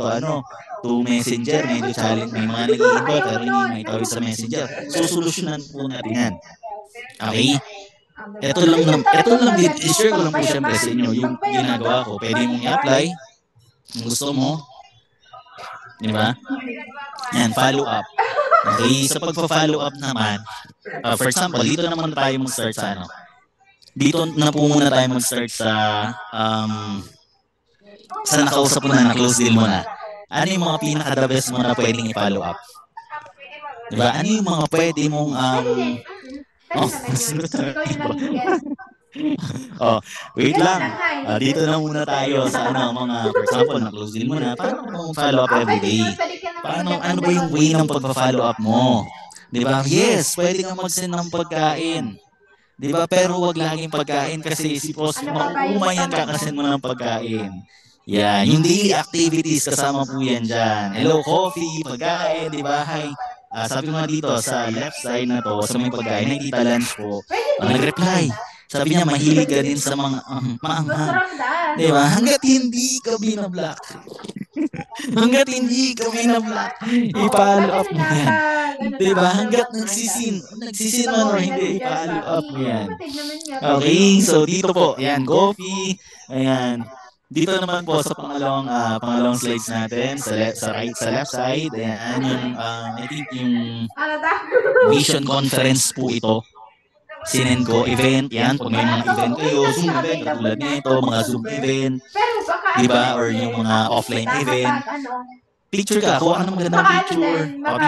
to messenger, medyo challenge. May mga naging iba, pero hindi may tawid sa messenger. So, solusyonan po natin yan. Okay? Ito lang din, i-share ko lang po siyempre sa inyo yung ginagawa ko. Pwede mong i-apply kung gusto mo. Di ba? Yan, follow up. Okay, sa pagpa-follow up naman, for example, dito naman tayo mag-start sa dito na po muna tayo mag-start sa nakausap mo na close deal mo na. Ano yung mga pinaka-the best mo na pwedeng i-follow up? Diba? Ano yung mga pwede mong Pwede naman yun. Ikaw yung naging guest. Wait lang. Dito na muna tayo sa mga, for example, na-close deal mo na. Paano ka mag-follow up every day? Ano ba yung way ng pagpa-follow up mo? Diba? Yes, pwede kang mag-send ng pagkain. Diba? Pero wag laging pagkain kasi si boss, mauumayan ka kasi mo ng pagkain. Yan, yung daily activities kasama po yan dyan. Hello, coffee, pagkain, diba? Hi. Sabi ko nga dito, sa left side na to, sa may pagkain, nakikita lunch po. Nag-reply. Sabi niya, mahilig ka din sa mga maanghang. Diba? Hanggat hindi ka binablock. Hanggat hindi ka binablock, i-follow up mo yan. Diba? Hanggat nagsisin man or hindi, i-follow up mo yan. Okay, so dito po, yan, coffee. Ayan. Dito naman po sa pangalawang slides natin, sa left side, ayan, yung, I think yung vision conference po ito. Sinend ko, event, yan, pag may mga event kayo, Zoom event, katulad nito, mga Zoom event, diba, or yung mga offline event, picture ka, kuha ka ng magandang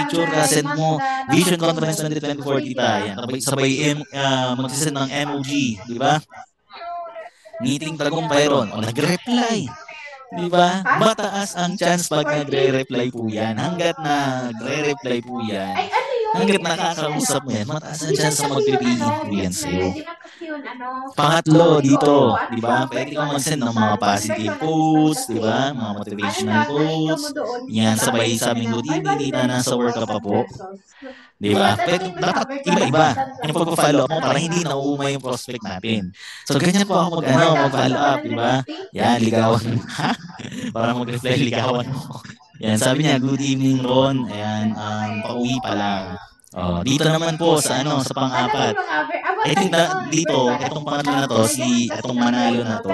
picture ka, send mo, Vision Conference 2024, tita, yan, sabay magsisend ng emoji, diba? Meeting tagumpay ron, o nag-reply, diba? Mataas ang chance pag nagre-reply po yan, hanggat nagre-reply po yan, hanggat nakakausap mo yan, mataas ang chance na magpipiliin po yan sa'yo. Pangatlo dito, di ba? Pwede kang mag-send ng mga positive posts, di ba? Mga motivational posts. Yan, sabay sabing good evening, tita, nasa work ka pa po. Di ba? Pwede, dapat iba-iba. Yung pag-follow up mo para hindi nauumay yung prospect natin. So, ganyan po ako mag-follow up, di ba? Yan, ligawan mo. Para mag-reply, ligawan mo. Yan, sabi niya, good evening, Ron. Ayan, pauwi pa lang. Dito naman po sa sa pang-apat. I think dito, itong pangatlo na to, itong Manalo na to,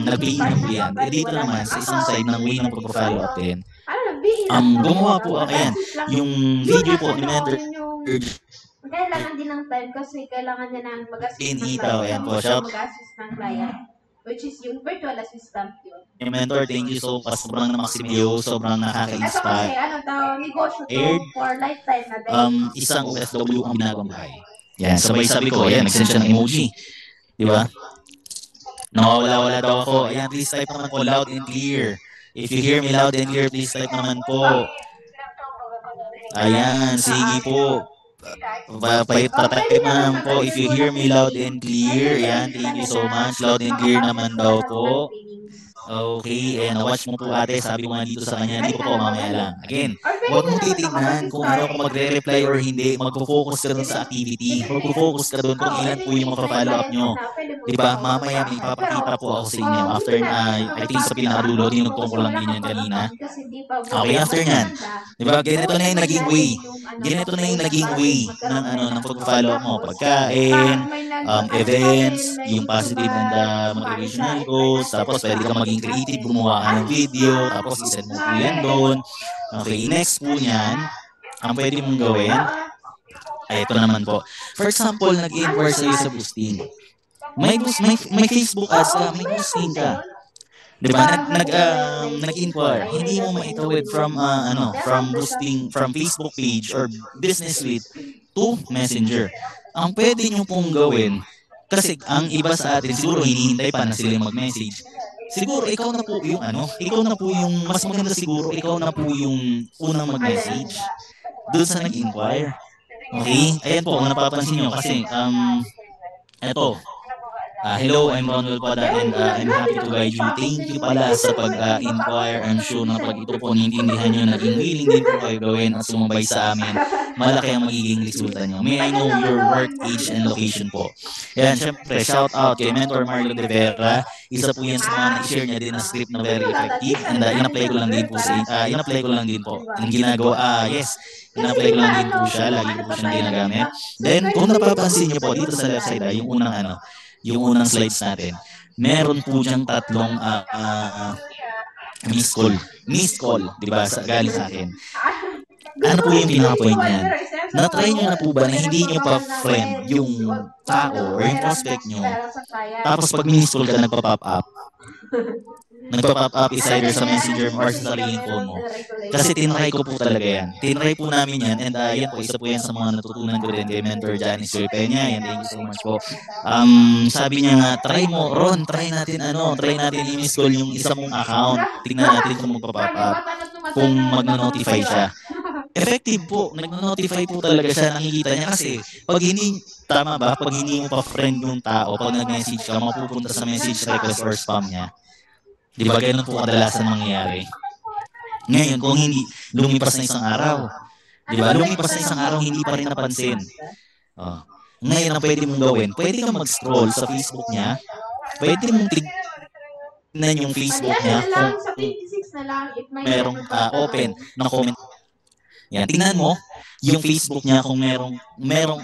nag-pay na po yan. Dito naman, sa isang side ng way ng pag-follow up din, gumawa po ako yan. Yung video po, ni Mentor, kailangan din ng time kasi kailangan niya ng mag-assist ng client. Ayan po, shout. Mag-assist ng client. Which is yung virtual assistant yun. Yung Mentor, thank you so much. Sobrang na-maximio, sobrang nakaka-inspire. Ito kasi, negosyo to for lifetime na din. Isang OFW ang binagong buhay. Yan, sabay-sabi ko, ayan, nag-send siya ng emoji. Di ba? Nawawala-wala daw ako. Ayan, please type naman po loud and clear. If you hear me loud and clear, please type naman po. Ayan, sige po. Patype naman po. If you hear me loud and clear, ayan, thank you so much. Loud and clear naman daw po. Okay, and watch mo po ate, sabi ko nga dito sa kanya, hindi ko po mamaya lang. Again, huwag mong titignan kung araw ko magre-reply or hindi, magpo-focus ka dun sa activity. Magpo-focus ka dun kung ilan po yung mga-follow up nyo. Diba, mamaya may papakita po ako sa inyo. After I think sa pinakadulo, tinugtong ko lang din yan kanina. Okay, after nyan. Diba, ganito na yung naging way. Ganito na yung naging way ng pag-follow up mo. Pagkain, events, yung positive and motivational goals, tapos pwede ka maging creative, gumawa ka ng video, tapos isend mo po yan doon. Okay, next po niyan, ang pwede mong gawin, ay ito naman po. For example, nag-inquire sa'yo sa boosting. May Facebook ads ka, may boosting ka. Diba? Nag-inquire. Hindi mo maitawid from boosting, from Facebook page or business suite to Messenger. Ang pwede nyo pong gawin, kasi ang iba sa atin, siguro hinihintay pa na sila mag-message. Siguro ikaw na po yung mas maganda siguro, ikaw na po yung unang mag-message doon sa nag-inquire. Okay? Ayan po, kung napapansin nyo, kasi, eto, hello, I'm Ronald Pada and I'm happy to guide you. Thank you pala sa pag-inquire. I'm sure na pag ito po niintindihan nyo, naging willing din po kayo gawin at sumabay sa amin, malaki ang magiging resulta nyo. May I know your work, age, and location po. Yan, syempre, shout out kay Mentor Marlon De Vera. Isa po yan sa mga na-share niya din na script na very effective. And in-apply ko lang din po Ang ginagawa, in-apply ko lang din po siya. Lagi ko po siyang ginagamit. Then, kung napapansin niyo po, dito sa left side, yung unang slides natin, meron po diyang tatlong missed call, di ba, galing sa akin. ano po yung pinaka-point niyan? Na-try nyo na po ba na hindi nyo pa friend yung tao or yung prospect nyo, tapos pag miniscroll ka, nagpa-pop up is either sa messenger mo or sa sariling phone mo. Kasi tinry ko po talaga yan. Tinry po namin yan, and yan po, isa po yan sa mga natutunan ko rin kay Mentor Janice Joy Peña. Yan, thank you so much po. Sabi niya nga, try mo, Ron, try natin i-miss call yung isa mong account. Tingnan natin kung magpa-pop up, kung magno-notify siya. Effective po, nagno-notify po talaga siya, nakikita niya kasi pag hindi, tama ba, pag hindi mo pa friend yung tao, pag nag-message ka, mapupunta sa message request or spam niya. Di ba, ganun po kadalasan mangyayari. Ngayon, kung hindi, lumipas na isang araw, di ba, hindi pa rin napansin. Ngayon, ang pwede mong gawin, pwede kang mag-scroll sa Facebook niya, pwede mong tignan yung Facebook niya kung merong open na comment. Yan, tingnan mo yung Facebook niya kung merong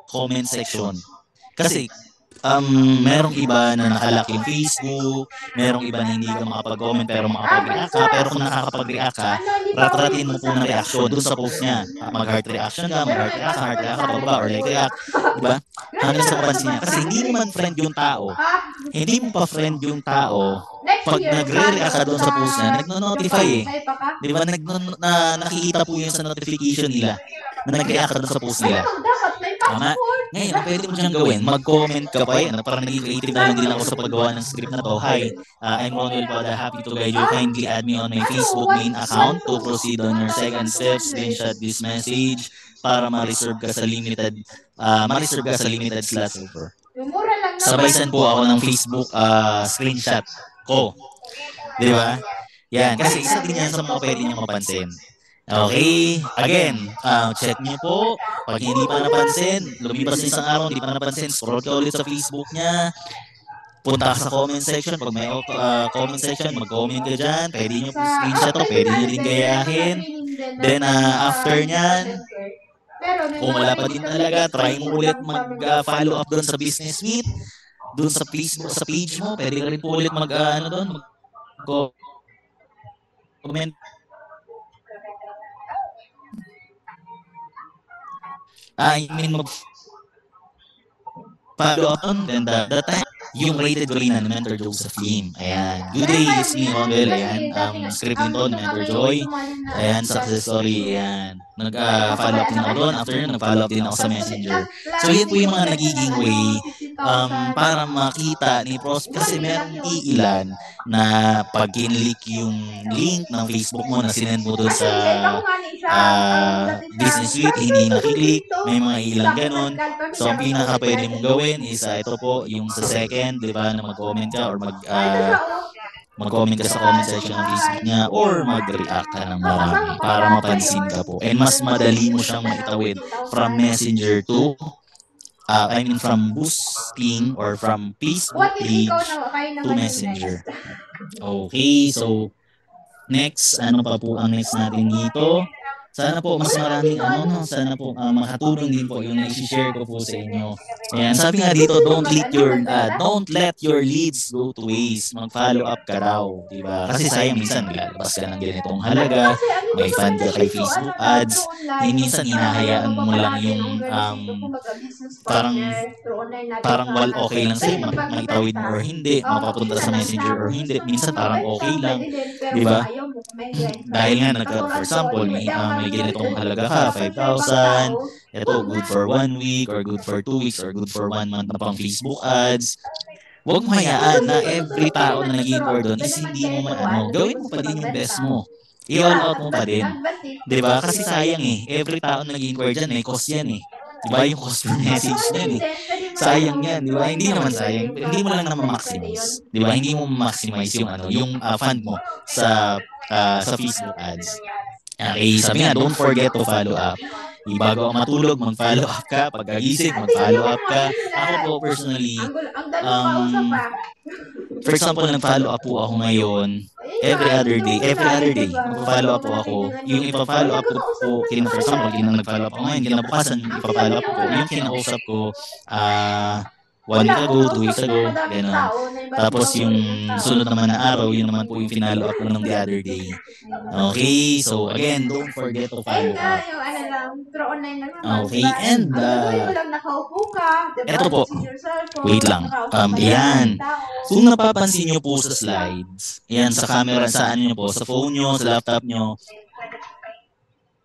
comment section. Kasi merong iba na nakalock yung Facebook, merong iba na hindi ka makapag-comment pero makapag-react ka. Pero kung nakakapag-react ka, ratratin mo po ng reaction dun sa post niya. Mag-heart reaction ka, mag-heart react ka, pababa or like react. Diba? Hanggang sa mapansin niya. Kasi hindi mo man friend yung tao. Hindi mo pa friend yung tao. Pag nagre-react ka doon sa post niya, nagno-notify eh. Di ba? Nakikita po yun sa notification nila na nag-react ka doon sa post nila. Tama? Ngayon, ang pwede mo siyang gawin, mag-comment ka pa yan. Parang naging creative na lang din ako sa paggawa ng script na to. Hi, I'm Ronald Pada. Happy to guide you. Kindly add me on my Facebook main account to proceed on your second step. Screenshot this message para ma-reserve ka sa limited slot server. Sabaysan po ako ng Facebook screenshot ko. Di ba? Yan. Kasi isa din yan sa mga pwede niyo mapansin. Okay, again, check niyo po. Pag hindi pa napansin, lumipas na isang araw, hindi pa napansin, scroll ka ulit sa Facebook niya. Punta ka sa comment section. Pag may comment section, mag-comment ka dyan. Pwede nyo po screenshot to, pwede nyo din gayahin. Then, after nyan, kung wala pa din talaga, try mo ulit mag-follow up doon sa Business Suite. Doon sa Facebook, sa page mo, pwede ka rin po ulit mag-comment. Mag-follow up on, then the time, yung rated ko rin na Mentor Joseph Lim. Ayan. Good day, it's me, Ronald. Ayan. Script nito, Mentor Joy. Ayan, success story. Ayan. Nag-follow up din ako doon. After yun, nag-follow up din ako sa Messenger. So, yun po yung mga nagiging way para makita ni Pros. Kasi merong iilan na pag kinlik yung link ng Facebook mo na sinend mo doon sa Business Suite, hindi nakiklik. May mga ilang ganun. So, ang pinaka pwede mong gawin is ito po, yung sa second, di ba, na mag-comment ka or mag-comment ka sa comment section ng Facebook niya or mag-react ka ng marami para mapansin ka po. And mas madali mo siyang maitawid from Messenger to from boosting or from Facebook page to Messenger. Okay, so next, ano pa po ang next natin dito? Sana po mas maraming sana po makatulong din po yung na-share ko po sa inyo. Ayan, sabi nga dito, don't let your leads go to waste. Mag-follow up ka raw, diba? Kasi sayang minsan lalabas ka ng ganitong halaga, may fund ka kay Facebook ads, minsan hinahayaan mo lang yung parang okay lang sa'yo, makitawid mo or hindi, mapapunta sa Messenger or hindi, minsan parang okay lang, diba? Dahil nga, for example, may ganitong halaga ka, 5,000, ito, good for 1 week, or good for 2 weeks, or good for 1 month na pang Facebook ads. Huwag mo hayaan na every tao na nag-inquire doon is hindi mo gawin mo pa din yung best mo. I-all out mo pa din. Diba? Kasi sayang every tao na nag-inquire dyan, may cost yan Diba? Yung cost per message yan Sayang yan, diba? Hindi naman sayang. Hindi mo lang naman maximize. Diba? Hindi mo maximize yung fund mo sa Facebook ads. Okay, sabi nga, don't forget to follow up. Bago ako matulog, mag-follow up ka. Pagkagising, mag-follow up ka. Ako po personally, for example, nag-follow up po ako ngayon, every other day, mag-follow up po ako. Yung ipa-follow up ko po, for example, nag-follow up ako ngayon, kinabukasan, ipa-follow up ko. Yung kinausap ko, 1 week ago, 2 weeks ago, gano'n. Tapos yung sunod naman na araw, yun naman po yung finalo up ko ng the other day. Okay, so again, don't forget to follow up. Yung ano lang, through online lang naman. Okay, and ang gagawin mo lang, nakaupo ka, diba? eto po, Use your cellphone, wait lang. Ayan. Kung napapansin nyo po sa slides, ayan, sa camera, sa ano nyo po, sa phone nyo, sa laptop nyo,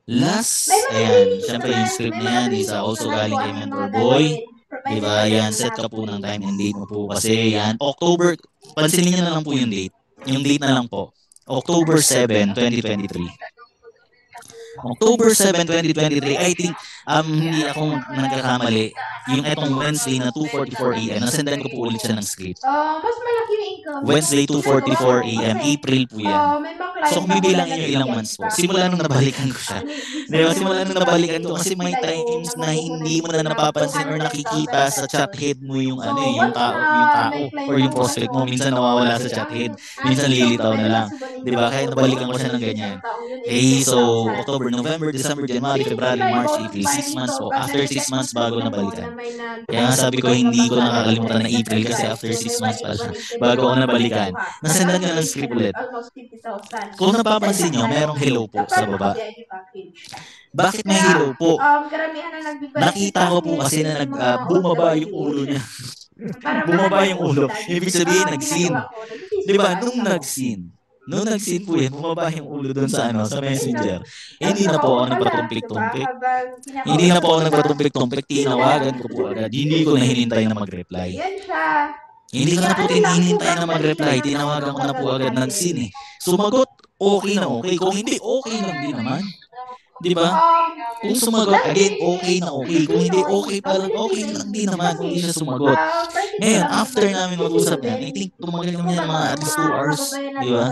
last, ayan, syempre yung script na yan is also galing kay Mentor Boy. Diba, yan, set ka po ng time and date mo po. Kasi yan, October, pansinin nyo na lang po yung date. Yung date na lang po. October 7, 2023. October 7, 2023, I think, hindi ako nagkakamali. Yung etong Wednesday na 2:44 AM, nasendan ko po ulit siya ng script. Mas malaki yung income. Wednesday 2:44 AM, April po yan. So kung bibilangin nyo ilang months po, simula nung nabalikan ko siya. Diba, simula nung nabalikan ko kasi may times na hindi mo na napapansin or nakikita sa chat head mo yung ano yung tao or yung prospect mo. Minsan nawawala sa chat head, minsan lilitaw na lang. Diba, kaya nabalikan ko siya ng ganyan. Okay, so October, November, December, January, February, March, April, 6 months po. After 6 months bago nabalikan. Kaya nga sabi ko hindi ko nakakalimutan na April kasi after 6 months pa siya. Bago ako nabalikan. Nasendan ko ng script ulit. Kung napapansin nyo, merong hello po sa baba. Bakit may hello po? Nakita ko po kasi na bumaba yung ulo niya. Bumaba yung ulo. Ibig sabihin, nag-scene. Diba? Nung nag-scene po yan, bumaba yung ulo doon sa sa messenger. Hindi na po ako nagpatumpik-tumpik. Hindi na po ako nagpatumpik-tumpik. Tinawagan ko po agad. Hindi ko na hinintay na mag-reply. Hindi ko na po hinintay na mag-reply. Tinawagan ko na po agad. Nag-scene eh. Sumagot, okay na okay. Kung hindi, okay lang din naman. Diba? Kung sumagot, again, okay na okay. Kung hindi, okay pa lang, okay lang din naman kung hindi siya sumagot. Ngayon, after namin mag-usap yan, I think tumagal kami ng mga at least 2 hours. Diba?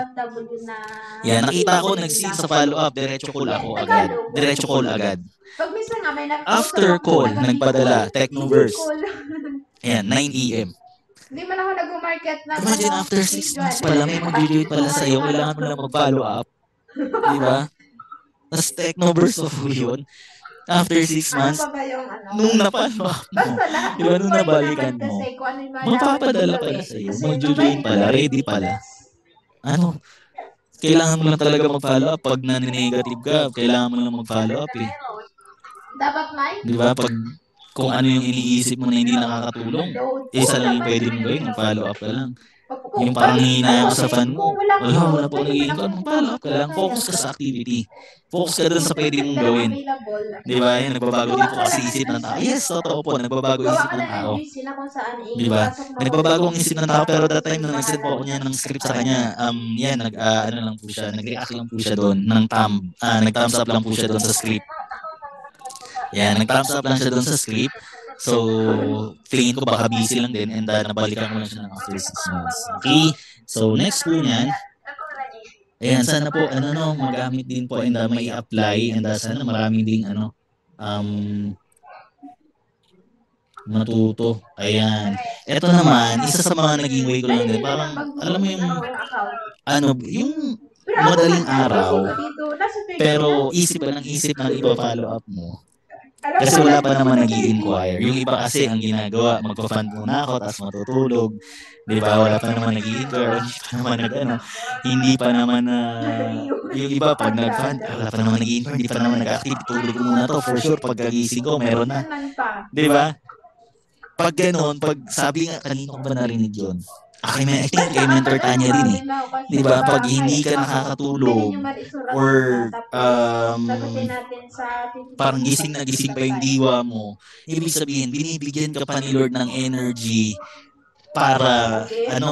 Yan, nakita ko, nag-scene sa follow-up, diretso call ako agad. Diretso call agad. After call, nagpadala, Technoverse. Ayan, 9 AM. Hindi man ako nag-market na. Imagine, after 6 months pala, may mag-graduate pala sa'yo, kailangan mo lang mag-follow up. Diba? Tapos Technoverse of yun. After 6 months, nung napalo up mo, diba, nung nabalikan mo, mapapadala pala sa'yo, mag-join pala, ready pala. Ano? Kailangan mo lang talaga mag-follow up. Pag naninegative ka, kailangan mo lang mag-follow up eh. Dapat may? Diba? Pag kung ano yung iniisip mo na hindi nakakatulong, isa lang yung pwede mong gawin, mag-follow up ka lang. Yung parang hinayang ka sa fan mo, wala po nagiging ka, mag-follow up ka lang, focus ka sa activity. Focus ka dun sa pwede mong gawin. Diba? Yan, nagbabago din po kasi isip ng tao. Yes, totoo po, nagbabago isip ng tao. Diba? Nagbabago ang isip ng tao, pero that time na nag-send po ako niya ng script sa kanya, yan, ano lang po siya, nag-react lang po siya doon, nag-thumbs up lang po siya doon sa script. Yan, nag-thumbs up lang siya doon sa script. So, tingin ko baka busy lang din and nabalikan ko lang siya ng after 6 months. Okay? So, next po niyan. Ayan, sana po, magamit din po and may apply and sana maraming ding, matuto. Ayan. Ito naman, isa sa mga naging way ko lang din. Parang, alam mo yung, yung madaling araw, pero isip pa ng isip na ipa-follow up mo. Kasi wala pa naman nag-i-inquire. Yung iba kasi ang ginagawa, magpa-fund muna ako, tapos matutulog. Diba? Wala pa naman nag-i-inquire. Hindi pa naman yung iba pag nag-fund, wala pa naman nag-i-inquire, hindi pa naman nag-active. Tulog muna to. For sure, pag kagising ko, meron na. Diba? Pag gano'n, pag sabi nga, kanino ko ba narinig yun? I think kay Mentor Tanya din eh. Diba? Pag hindi ka nakakatulog or parang gising na gising pa yung diwa mo, ibig sabihin, binibigyan ka pa ni Lord ng energy para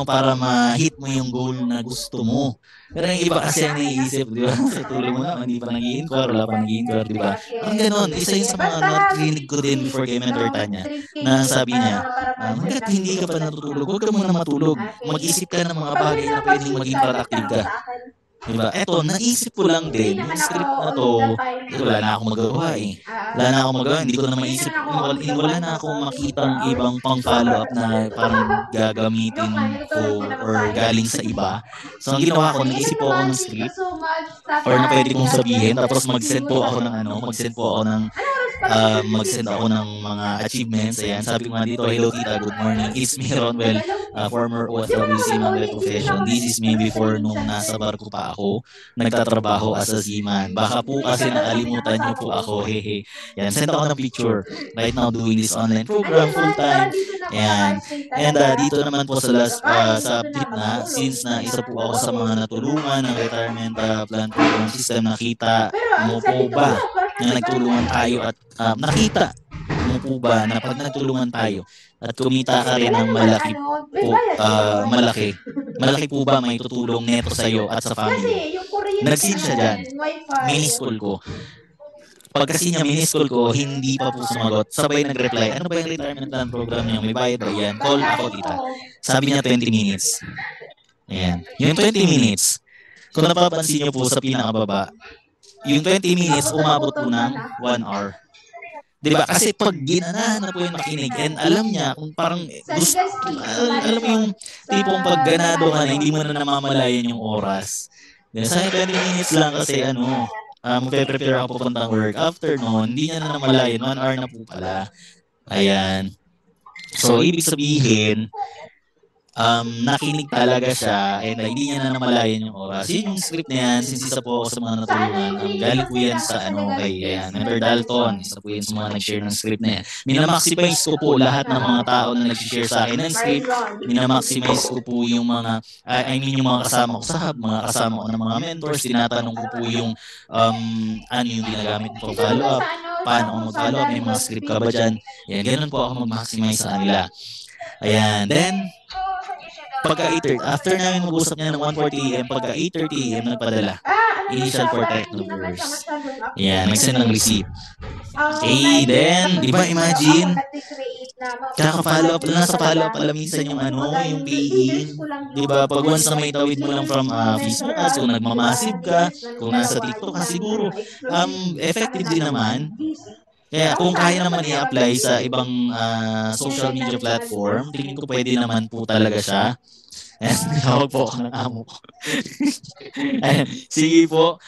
para ma-hit mo yung goal na gusto mo. Pero yung iba kasi ang naiisip, di ba? Sa tulong mo na, hindi pa nag-i-inquire, wala pa nag-i-inquire, di ba? Ang ganon, isa yun sa mga narinig ko din before kay Mentor Tanya, na sabi niya, hanggat hindi ka pa natutulog, huwag ka muna matulog. Mag-isip ka ng mga bagay na pwedeng maging productive ka. Diba? Eto, naisip ko lang din, yung script na to, wala na akong magawa eh. Wala na akong magawa, hindi ko na maisip, wala na akong makitang ibang pang-follow up na parang gagamitin ko or galing sa iba. So, ang ginawa ko, naisip po ako ng script or na pwede kong sabihin, tapos mag-send po ako ng mag-send ako ng mga achievements. Ayan, sabi ko nga dito, hello tita, good morning. It's me, Ronwell, former OFW seaman by profession. This is me before nung nasa barko pa ako, nagtatrabaho as a seaman. Baka po kasi nakalimutan niyo po ako, hehe. Yan, send ako ng picture. Right now, doing this online program full-time. Ayan. And dito naman po sa last subject na, since na isa po ako sa mga natulungan ng retirement plan program system, nakita mo po ba na nagtulungan tayo at nakita mo po ba na pag nagtulungan tayo at kumita ka rin ng malaki po, malaki po ba may tutulong neto sa iyo at sa family? Nag-seen siya dyan. Mini-school ko. Pag kasi niya mini-school ko, hindi pa po sumagot. Sabay nag-reply, ano ba yung retirement plan program niyo? May bayad ba yan? Call ako, tita. Sabi niya 20 minutes. Ayan. Yung 20 minutes, kung napapansin niyo po sa pinakababa, yung 20 minutes, umabot po ng 1 hour. Diba? Kasi pag ginanahan na po yung makinig, and alam niya, kung parang gusto, alam mo yung tipong pag ganado ka na, hindi mo na namamalayan yung oras. Diba? Sa 20 minutes lang kasi magpe-prepare ako pupuntang work. After noon, hindi niya na namalayan, 1 hour na po pala. Ayan. So, ibig sabihin, nakinig talaga siya and hindi niya na namalayan yung oras. Yun yung script na yan, since isa po ako sa mga natulungan. Galing po yan sa kay Member Dalton. Isa po yan sa mga nag-share ng script na yan. Minamaximize ko po lahat ng mga tao na nag-share sa akin ng script. Minamaximize ko po yung mga, yung mga kasama ko sa hub, mga kasama ko ng mga mentors. Tinatanong ko po yung ano yung ginagamit ko follow-up, paano ako mag-follow up, may mga script ka ba dyan. Yan, ganun po ako mag-maximize sa kanila. Ayan, then, pagka 8:30, after namin mag-usap niya ng 1:40 AM, pagka 8:30 AM, nagpadala. Initial for technoverse. Ayan, nag-send ng receipt. Okay, then, di ba, imagine, kaka-follow up, nasa follow up pala minsan yung yung paying. Di ba, pag once na may tawid mo lang from Facebook ads, kung nagmamassive ka, kung nasa TikTok ka, siguro, effective din naman. Kaya kung kaya naman i-apply sa ibang social media platform, tingin ko pwede naman po talaga siya. Tawag po ako ng amo ko. Sige po.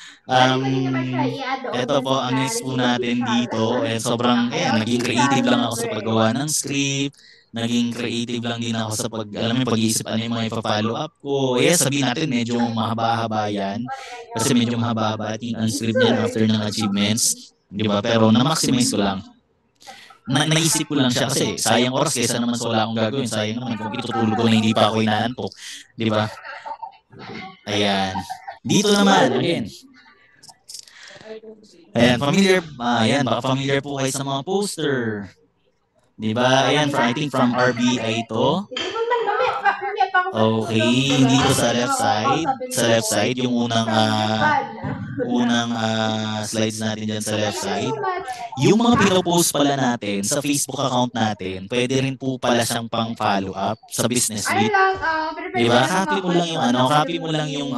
Ito po ang next po natin dito. Sobrang, naging creative lang ako sa paggawa ng script. Naging creative lang din ako sa pag-iisip ano yung mga ipa-follow up ko. Sabihin natin medyo mahaba-haba yan. Kasi medyo mahaba-haba ang script niyan after ng achievements. Di ba? Pero na-maximize ko lang. Naisip ko lang siya kasi sayang oras kaysa naman sa wala akong gagawin. Sayang naman kung itutulog ko na hindi pa ako inaantok. Di ba? Ayan. Dito naman, again. Ayan, baka familiar po kayo sa mga poster. Di ba? Ayan, I think from RBI to. Okay, dito sa left side, yung unang slides natin dyan sa left side. Yung mga pinopost pala natin sa Facebook account natin, pwede rin po pala siyang pang follow up sa business week. Diba? Copy mo lang yung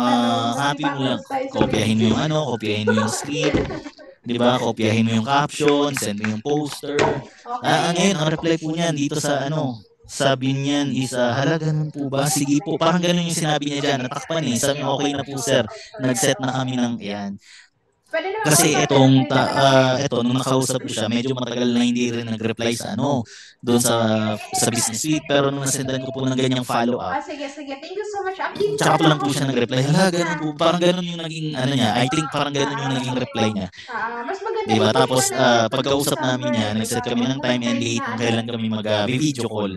kopyahin mo yung script. Diba? Kopyahin mo yung caption, send mo yung poster. Ngayon, ang reply po niyan dito sa sabi niyan is, ganun po ba? Sige po. Parang ganun yung sinabi niya dyan. Natakpan Sabi niya, okay na po sir. Nag-set na kami ng yan. Kasi nung nakausap ko siya, medyo matagal na hindi rin nag-reply sa doon sa business week. Pero nung nasendan ko po ng ganyang follow-up. Sige. Thank you so much. Tsaka po lang po siya nag-reply. Ganun po. Parang ganun yung naging niya. I think parang ganun yung naging reply niya. Mas maganda. Diba? Tapos, pagkausap namin niya, nag-set kami ng time and date kung kailan kami mag-video call.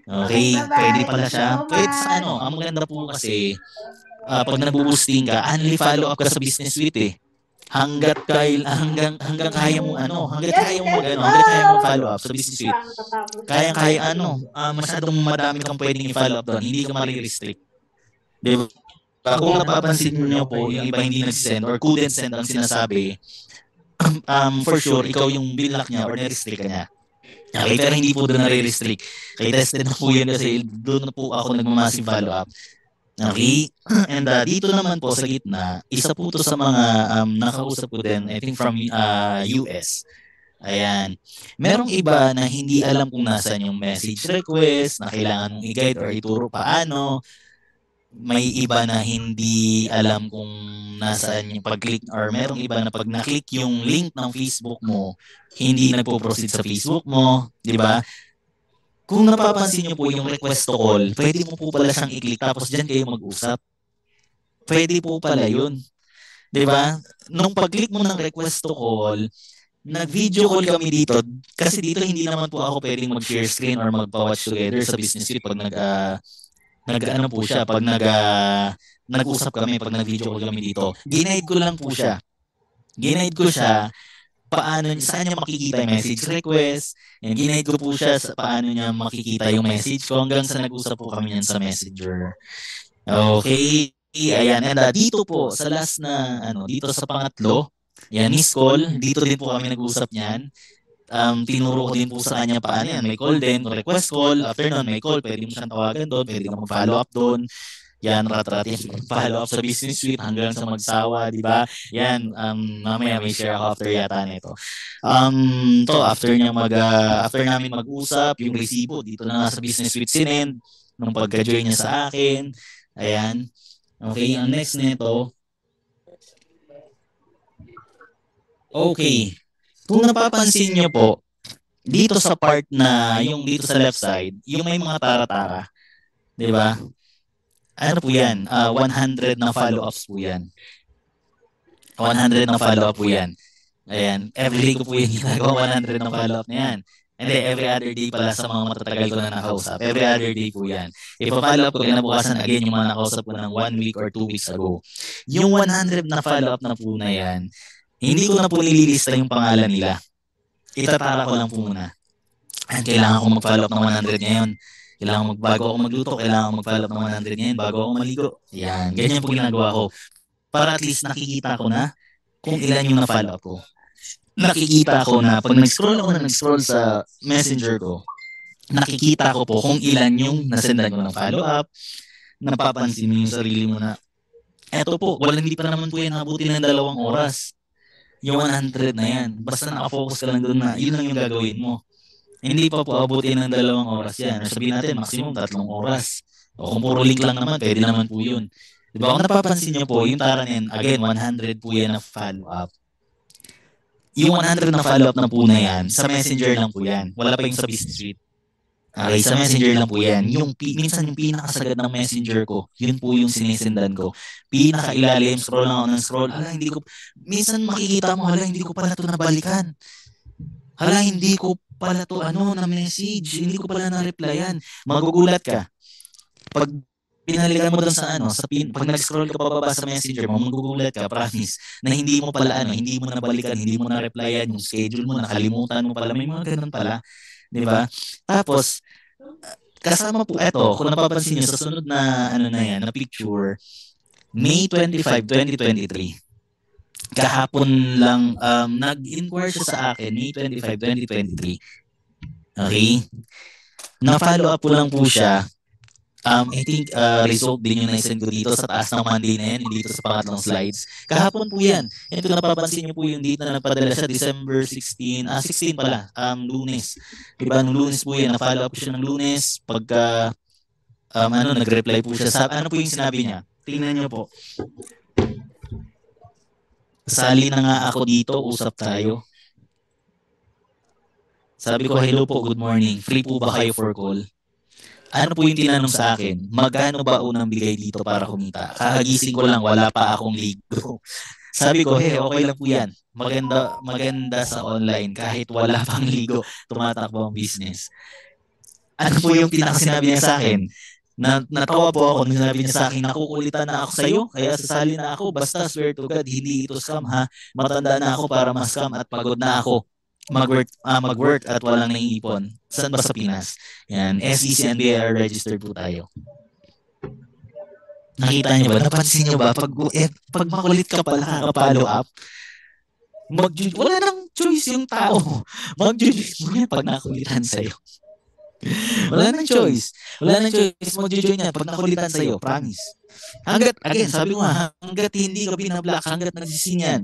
Okay, pwede pala siya. Pwede sa ang maganda po kasi, pag nag-boosting ka, only follow-up ka sa business week hanggang kaya mo follow up sa business suite. Kaya masyadong madami kang pwedeng i-follow up doon. Hindi ka ma-restrict. Diba? Kung napapansin niyo po, yung iba hindi nag-send or couldn't send ang sinasabi, for sure, ikaw yung binlock niya or na-restrict ka niya. Okay, pero hindi po doon na-restrict. Kaya tested na po yan kasi doon na po ako nagmamassive follow up. Okay? And dito naman po sa gitna, isa po to sa mga nakausap ko din, I think from US. Ayan. Merong iba na hindi alam kung nasan yung message request, na kailangan mong i-guide or ituro paano. may iba na hindi alam kung nasaan yung pag-click, or merong iba na pag na-click yung link ng Facebook mo, hindi nagpo-proceed sa Facebook mo, di ba? Kung napapansin niyo po yung request to call, pwede mo po pala siyang i-click tapos diyan kayo mag-usap. Pwede po pala yun. Di ba? Nung pag-click mo ng request to call, nag-video call kami dito. Kasi dito hindi naman po ako pwedeng mag-share screen or magpa-watch together sa business suite pag nag-ano po siya, pag nag-usap kami, pag nag-video call kami dito. Ginaid ko lang po siya. Ginaid ko siya paano, saan niya makikita yung message request. And ginaid ko po siya sa paano niya makikita yung message ko hanggang sa nag-usap po kami niyan sa Messenger. Okay. Ayan. And dito po, sa last na, dito sa pangatlo, yan, miss call, dito din po kami nag-usap niyan. Tinuro ko din po sa kanya paano yan. May call din, request call. After nun, may call. Pwede mo siyang tawagan doon. Pwede ka mag-follow up doon. Yan, rat-rat yan. Follow up sa business suite hanggang sa magsawa, di ba? Yan, mamaya may share ako after yata nito. After namin mag-usap, yung resibo, dito na nga sa business suite sinend, nung pagka-join niya sa akin. Ayan. Okay, ang next nito. Okay. Kung napapansin niyo po, dito sa part na, yung dito sa left side, yung may mga tara-tara, di ba? Ano po yan? 100 na follow-ups po yan. 100 na follow-up po yan. Ayan. Every day ko po yung ginagawa, 100 na follow-up na yan. And then, every other day pala sa mga matatagal ko na nakausap. Every other day po yan. Ipa-follow up ko kinabukasan again yung mga nakausap ko ng 1 week or 2 weeks ago. Yung 100 na follow-up na po na yan, hindi ko na po nililista yung pangalan nila. Itatara ko lang po muna. And kailangan ko mag-follow up ng 100 ngayon. Bago ako magluto, kailangan ko mag-follow up ng 100 ngayon bago ako maligo. Yan, ganyan po ginagawa ko. Para at least nakikita ko na kung ilan yung na-follow up ko. Nakikita ko na pag nag-scroll sa messenger ko, nakikita ko po kung ilan yung nasendan ko ng follow up. Napapansin mo yung sarili mo na eto po, hindi pa naman po yan nabuti ng 2 oras. Yung 100 na yan. Basta nakafocus ka lang doon na yun lang yung gagawin mo. Hindi pa po abutin ng 2 oras yan. Sabihin natin, maximum 3 oras. O kung puro link lang naman, pwede naman po yun. Diba? Kung napapansin niyo po, yung tara na yan, again, 100 po yan na follow-up. Yung 100 na follow-up na po na yan, sa messenger lang po yan. Wala pa yung sa business suite. Okay, sa messenger lang po yan. Minsan yung pinakasagad ng messenger ko, yun po yung sinisendan ko. Pinakailalim, scroll lang ako ng scroll. Minsan makikita mo, hindi ko pala ito nabalikan. Hindi ko pala to na message, hindi ko pala na-replyan. Magugulat ka. Pag pinalikan mo doon sa pag nag-scroll ka pababa sa messenger mo, magugulat ka, promise, na hindi mo pala hindi mo nabalikan, hindi mo na-replyan, yung schedule mo, nakalimutan mo pala, may mga ganun pala. Di ba? Tapos, kasama po, kung napapansin niyo, sa sunod na, na picture, May 25, 2023, kahapon lang, nag-inquire siya sa akin, May 25, 2023. Okay? Na-follow up po lang po siya. I think result din yung na-send ko dito sa taas ng Monday na yan, dito sa pangatlong slides. Kahapon po yan. And kung napapansin niyo po yung date na nagpadala siya, December 16, 16 pala, Lunes. Diba, nung Lunes po yan, na-follow up siya ng Lunes, pagka, nag-reply po siya. Ano po yung sinabi niya? Tingnan niyo po. Sali na nga ako dito, usap tayo. Sabi ko, hello po, good morning. Free po ba kayo for call? Ano po yung tinanong sa akin? Magkano ba unang bigay dito para kumita? Kakagising ko lang, wala pa akong ligo. Sabi ko, okay lang po yan. Maganda sa online kahit wala pang ligo, tumatakbo ang business. Ano po yung pinakasinabi niya sa akin? Natawa po ako nung sinabi niya sa akin, nakukulitan na ako sa'yo, kaya sasali na ako, basta swear to God, hindi ito scam ha. Matanda na ako para ma-scam at pagod na ako mag-work at walang naiipon. Saan ba sa Pinas? Yan, SEC and BIR registered po tayo. Nakita niyo ba? Napansin niyo ba? Pag makulit ka pala, kaka-follow up, wala nang choice yung tao. Mag-judge mo yan pag nakulitan sa'yo. Wala nang choice. Mag-join niya pag nakulitan sa'yo. Promise. Again, sabi ko hanggat hindi ka binablock, hanggat nagsisin yan.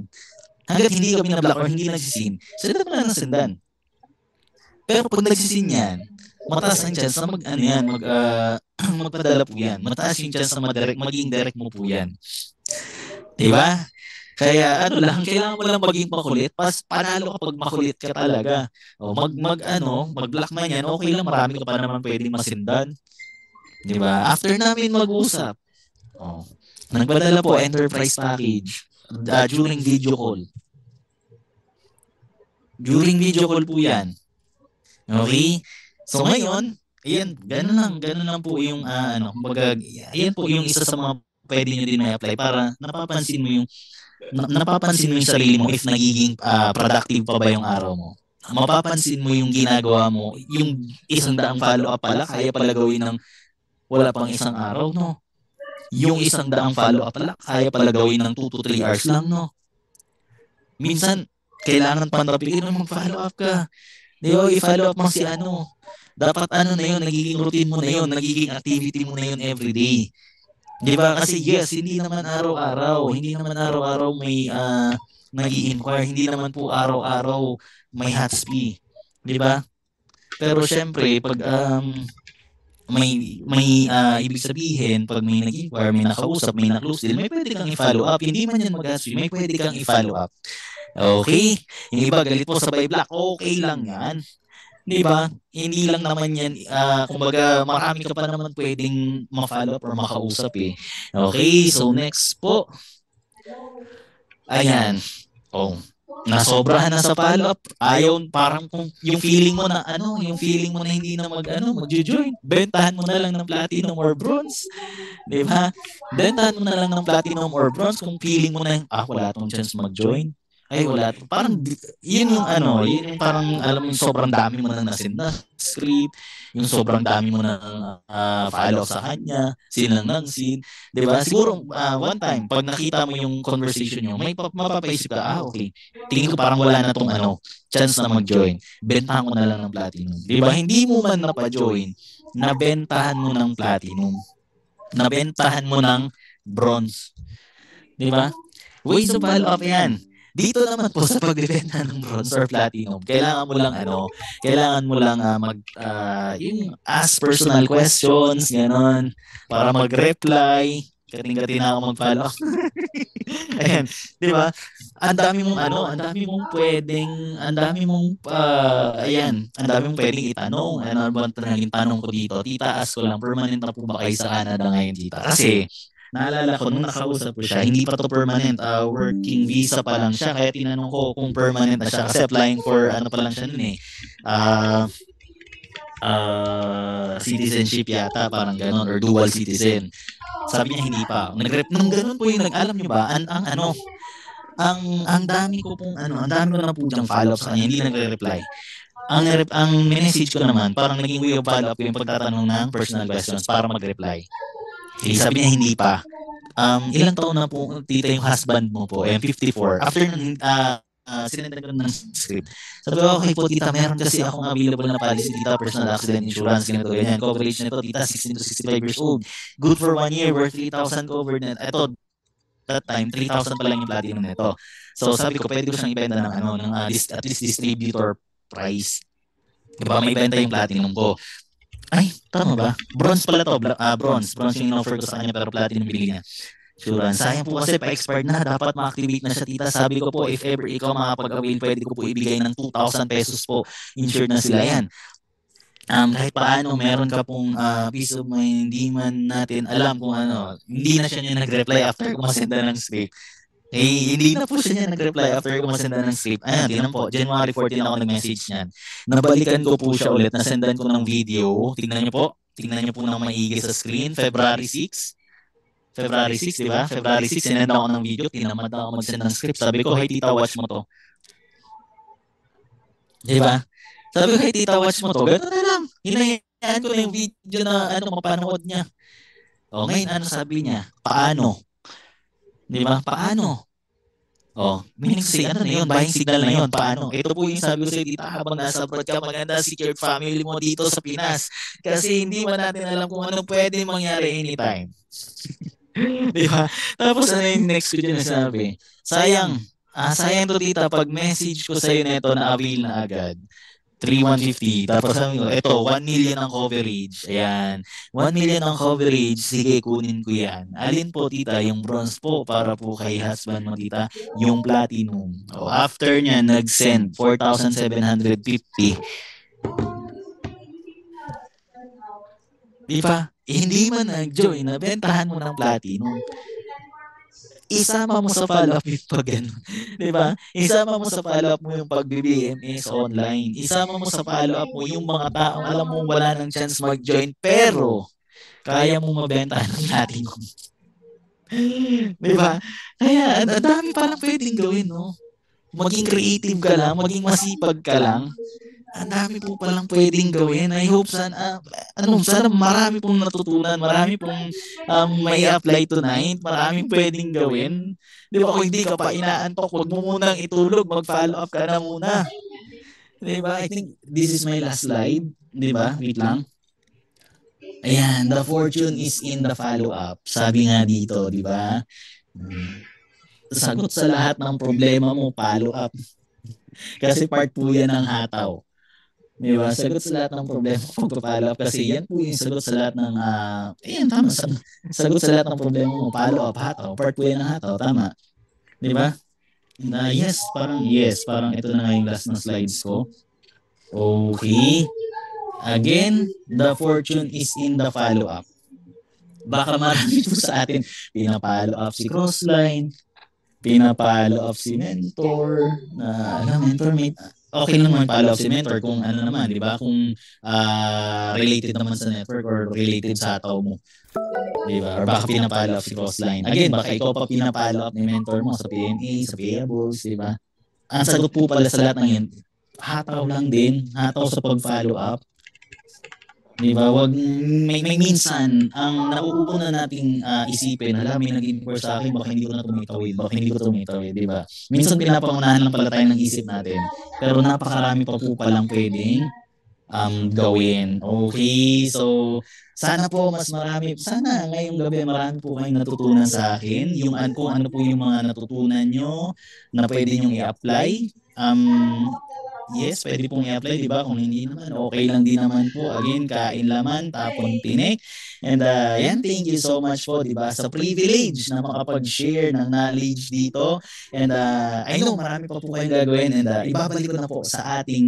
Hanggat hindi ka binablock or hindi nagsisin, sila mo lang ng sendan. Pero pag nagsisin yan, mataas ang chance na magpadala po yan. Mataas yung chance na maging direct mo po yan. Diba? Kaya ano lang, kailangan mo lang maging makulit. Panalo kapag makulit ka talaga. O mag-block man yan, okay lang, marami ka pa naman pwedeng masindan. Diba? After namin mag-usap, nagpadala po enterprise package during video call. During video call po yan. Okay? So ngayon, ayan, ganun lang po yung kumbaga, ayan po yung isa sa mga pwede nyo din may apply para napapansin mo yung sarili mo if nagiging productive pa ba yung araw mo. Mapapansin mo yung ginagawa mo, yung 100 follow-up pala, kaya pala gawin ng wala pang isang araw, no? Yung 100 follow-up pala, kaya pala gawin ng 2 to 3 hours lang, no? Minsan, kailangan panrapikin mo mag-follow up ka. I-follow up mo si dapat na yun, nagiging routine mo na yun, nagiging activity mo na yun everyday. Diba? Kasi yes, hindi naman araw-araw may nag-i-inquire, hindi naman po araw-araw may HATSP. Diba? Pero syempre, pag may ibig sabihin, pag may nag-inquire, may nakausap, may na-close deal, may pwede kang i-follow up. Hindi man yan mag-HATSP, may pwede kang i-follow up. Okay? Yung iba galit po sa by-block, okay lang yan. Diba? Hindi lang naman yan, kumbaga marami ka pa naman pwedeng ma-follow up or makausap eh. Okay, so next po. Ayan. Nasobrahan na sa follow-up. Ayaw, parang kung yung feeling mo na hindi na mag-join, bentahan mo na lang ng platinum or bronze. Diba? Bentahan mo na lang ng platinum or bronze kung feeling mo na, wala tong chance mag-join. Ay, wala. Parang, yun yung parang, alam mo, sobrang dami mo na nasend na script, yung sobrang dami mo na follow sa kanya, sinanangsin. Diba? Siguro, one time, pag nakita mo yung conversation nyo, may mapapaisip ka, okay, tingin ko parang wala na tong chance na mag-join. Bentahan ko na lang ng platinum. Diba? Hindi mo man napa-join, nabentahan mo ng platinum. Nabentahan mo ng bronze. Diba? Ways of follow up yan. Dito naman po sa pagbebenta ng bronze or platinum, kailangan mo lang yung ask personal questions, ganon, para mag-reply, kating-kating na ako mag-follow. Ayan, di ba? Ang dami mong pwedeng itanong. Ano ba ang tanong ko dito? Tita, ask ko lang, permanent na po ba kayo sa Canada ngayon, tita? Kasi, naalala ko, nung nakausap ko siya, hindi pa to permanent, working visa pa lang siya, kaya tinanong ko kung permanent na siya, kasi applying for, pa lang siya nun eh, citizenship yata, parang ganon, or dual citizen. Sabi niya, hindi pa. Nung ganon po yung alam niyo ba, ang dami ko na po diyang follow-up sa kanya, hindi nagre-reply. Ang message ko naman, parang naging way of follow-up ko yung pagtatanong ng personal questions para mag-reply. Sabi niya, hindi pa. Ilang taon na po, tita, yung husband mo po? 54. After nung sinendan ko ng script. Sabi ko, okay po, tita, meron kasi akong available na policy, tita, personal accident insurance, ganito, ganyan. Coverage nito, tita, 16 to 65 years old. Good for 1 year, worth 3,000 covered net. Ito, that time, 3,000 pa lang yung platinum nito. So, sabi ko, pwede ko siyang ibenta ng at least distributor price. Diba, may benta yung platinum ko. Ay, tama ba? Bronze pala to. Bronze yung in-offer ko sa kanya pero platinum binili niya. Sure, sayang po kasi pa-expired na. Dapat ma-activate na siya, tita. Sabi ko po, if ever ikaw makapag-avail, pwede ko po ibigay ng 2,000 pesos po. Insured na sila yan. Kahit paano, meron ka pong peace of mind, hindi man natin alam kung hindi na siya niya nag-reply after kumasenda ng script. Hindi na po siya niya nag-reply after kumasenda ng script. Tingnan po, January 14 ako nag-message niyan. Nabalikan ko po siya ulit, nasendan ko ng video. Tingnan niyo po ng maigi sa screen, February 6, di ba? February 6, sinend ako ng video, tinamad ako mag-send ng script. Sabi ko, hey tita, watch mo to. Di ba? Sabi ko, hey tita, watch mo to. Ganun na lang. Hinayaan ko na yung video na mapanood niya. Ngayon, sabi niya? Paano? Di ba? Paano? Meaning say, na yun? Buying signal na yun. Paano? Ito po yung sabi ko sa'yo, tita, habang nasa abroad ka, maganda secured family mo dito sa Pinas. Kasi hindi man natin alam kung ano pwede mangyari anytime. Di ba? Tapos yung next ko dyan na sabi, sayang to tita, pag message ko sa'yo neto na avail na agad. 3,150. Tapos sabi ko, eto, 1 million ang coverage. Ayan. 1 million ang coverage. Sige, kunin ko yan. Alin po, tita? Yung bronze po para po kay husband mo, tita. Yung platinum. O, after niya, nag-send 4,750. Di ba? Hindi man nag-join, nabentahan mo ng platinum. Isama mo sa follow-up yung pag ano. Di ba? Isama mo sa follow-up mo yung pag-BBMS online. Isama mo sa follow-up mo yung mga taong alam mo wala nang chance mag-join pero kaya mo mabenta ng platinum. Di ba? Kaya ang dami palang pwedeng gawin, no? Maging creative ka lang, maging masipag ka lang. Ang dami po palang pwedeng gawin. I hope sana marami pong natutunan, marami pong may apply tonight, maraming pwedeng gawin. Di ba, kung hindi ka pa inaantok, huwag mo munang itulog, mag-follow up ka na muna. Di ba? I think this is my last slide. Di ba? Wait lang. Ayan, the fortune is in the follow-up. Sabi nga dito, di ba? Sagot sa lahat ng problema mo, follow-up. Kasi part po yan ng hataw. Di ba? Sagot sa lahat ng problema, pag-follow up. Kasi yan po yung sagot sa lahat ng, tama. Sagot sa lahat ng problema mo, follow up, hataw. Part po yan ng hataw, tama. Di ba? Yes, parang ito na nga yung last na slides ko. Okay. Again, the fortune is in the follow-up. Baka marami po sa atin, pinapollow up si Crossline, pinapollow up si mentor, mentor mate. Okay lang naman follow up si mentor kung ano naman, di ba? Kung related naman sa network or related sa hataw mo. Di ba? Or baka pinapollow up si Crossline. Again, baka ikaw pa pinapollow up ni mentor mo sa PMA, sa payables, di ba? Ang sagot po pala sa lahat ng yan, hataw lang din, hataw sa pag-follow up. Di ba? Wag, may minsan, ang nauuna nating isipin, may nag-inquire sa akin, baka hindi ko na tumitawid, di ba? Minsan pinapangunahan lang pala tayo ng isip natin. Pero napakarami pa po palang pwedeng gawin. Okay, so sana ngayong gabi marami po kayong natutunan sa akin. Kung ano po yung mga natutunan nyo na pwede nyong i-apply. Yes, pwede pong i-apply, di ba? Kung hindi naman, okay lang din naman po. Again, kain laman, tapon tinik. And thank you so much po, di ba? Sa privilege na makapag-share ng knowledge dito. And I know, marami pa po kayong gagawin. And ibabalik ko na po sa ating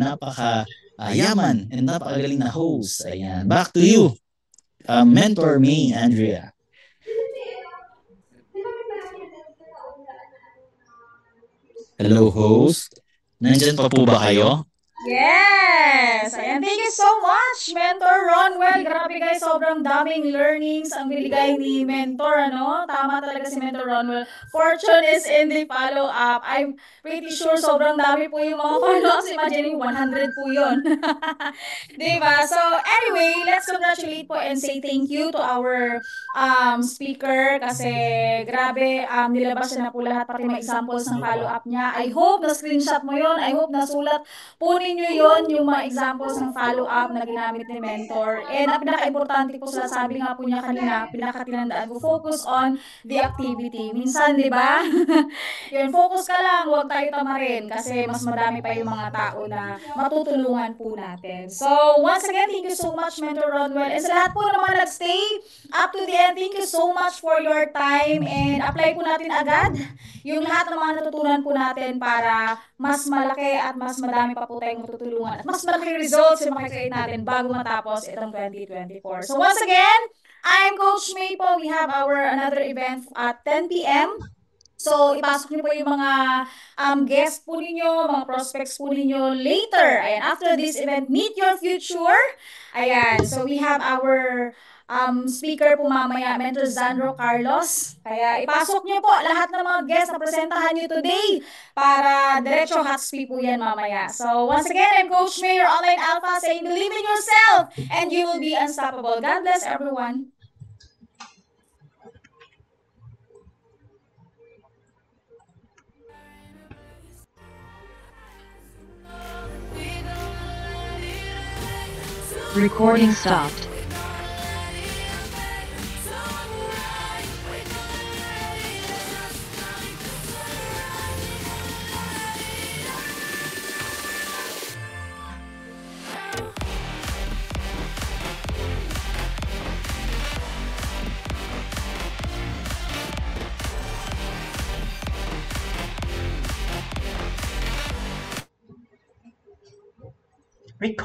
yaman and napakagaling na host. Ayan, back to you, Mentor May Andrea. Hello, host. Nandyan pa po ba kayo? Yes! Ayan, thank you so much, Mentor Ronwell. Grabe guys, sobrang daming learnings ang binigay ni Mentor, ano? Tama talaga si Mentor Ronwell. Fortune is in the follow-up. I'm pretty sure sobrang dami po yung mga follow-ups. Imagine 100 po yun. Diba? So, anyway, let's congratulate po and say thank you to our speaker kasi grabe, nilabas niya na po lahat, pati mga examples ng follow-up niya. I hope na-screenshot mo yun. I hope nasulat po ninyo yun, yung mga examples ng follow-up na ginamit ni Mentor. And ang pinaka-importante po sa sabi nga po niya kanina, pinaka-tinandaan ko, focus on the activity. Minsan, di ba? Yun, focus ka lang, huwag tayo tamarin kasi mas madami pa yung mga tao na matutulungan po natin. So, once again, thank you so much, Mentor Rodwell. And sa lahat po naman nag-stay up to the end, thank you so much for your time and apply po natin agad yung lahat ng mga natutunan po natin para mas malaki at mas madami pa po tayong matutulungan at mas malaki results yung makikita natin bago matapos itong 2024. So once again, I'm Coach May po. We have our another event at 10 p.m. So, ipasok niyo po yung mga guests po ninyo, mga prospects po ninyo later. Ayan, after this event, Meet Your Future. Ayan, so we have our speaker po mamaya, Mentor Zandro Carlos. Kaya ipasok niyo po lahat ng mga guests na presentahan niyo today para diretso hot speak po yan mamaya. So, once again, I'm Coach May, your online alpha, saying believe in yourself and you will be unstoppable. God bless everyone. Recording stopped. record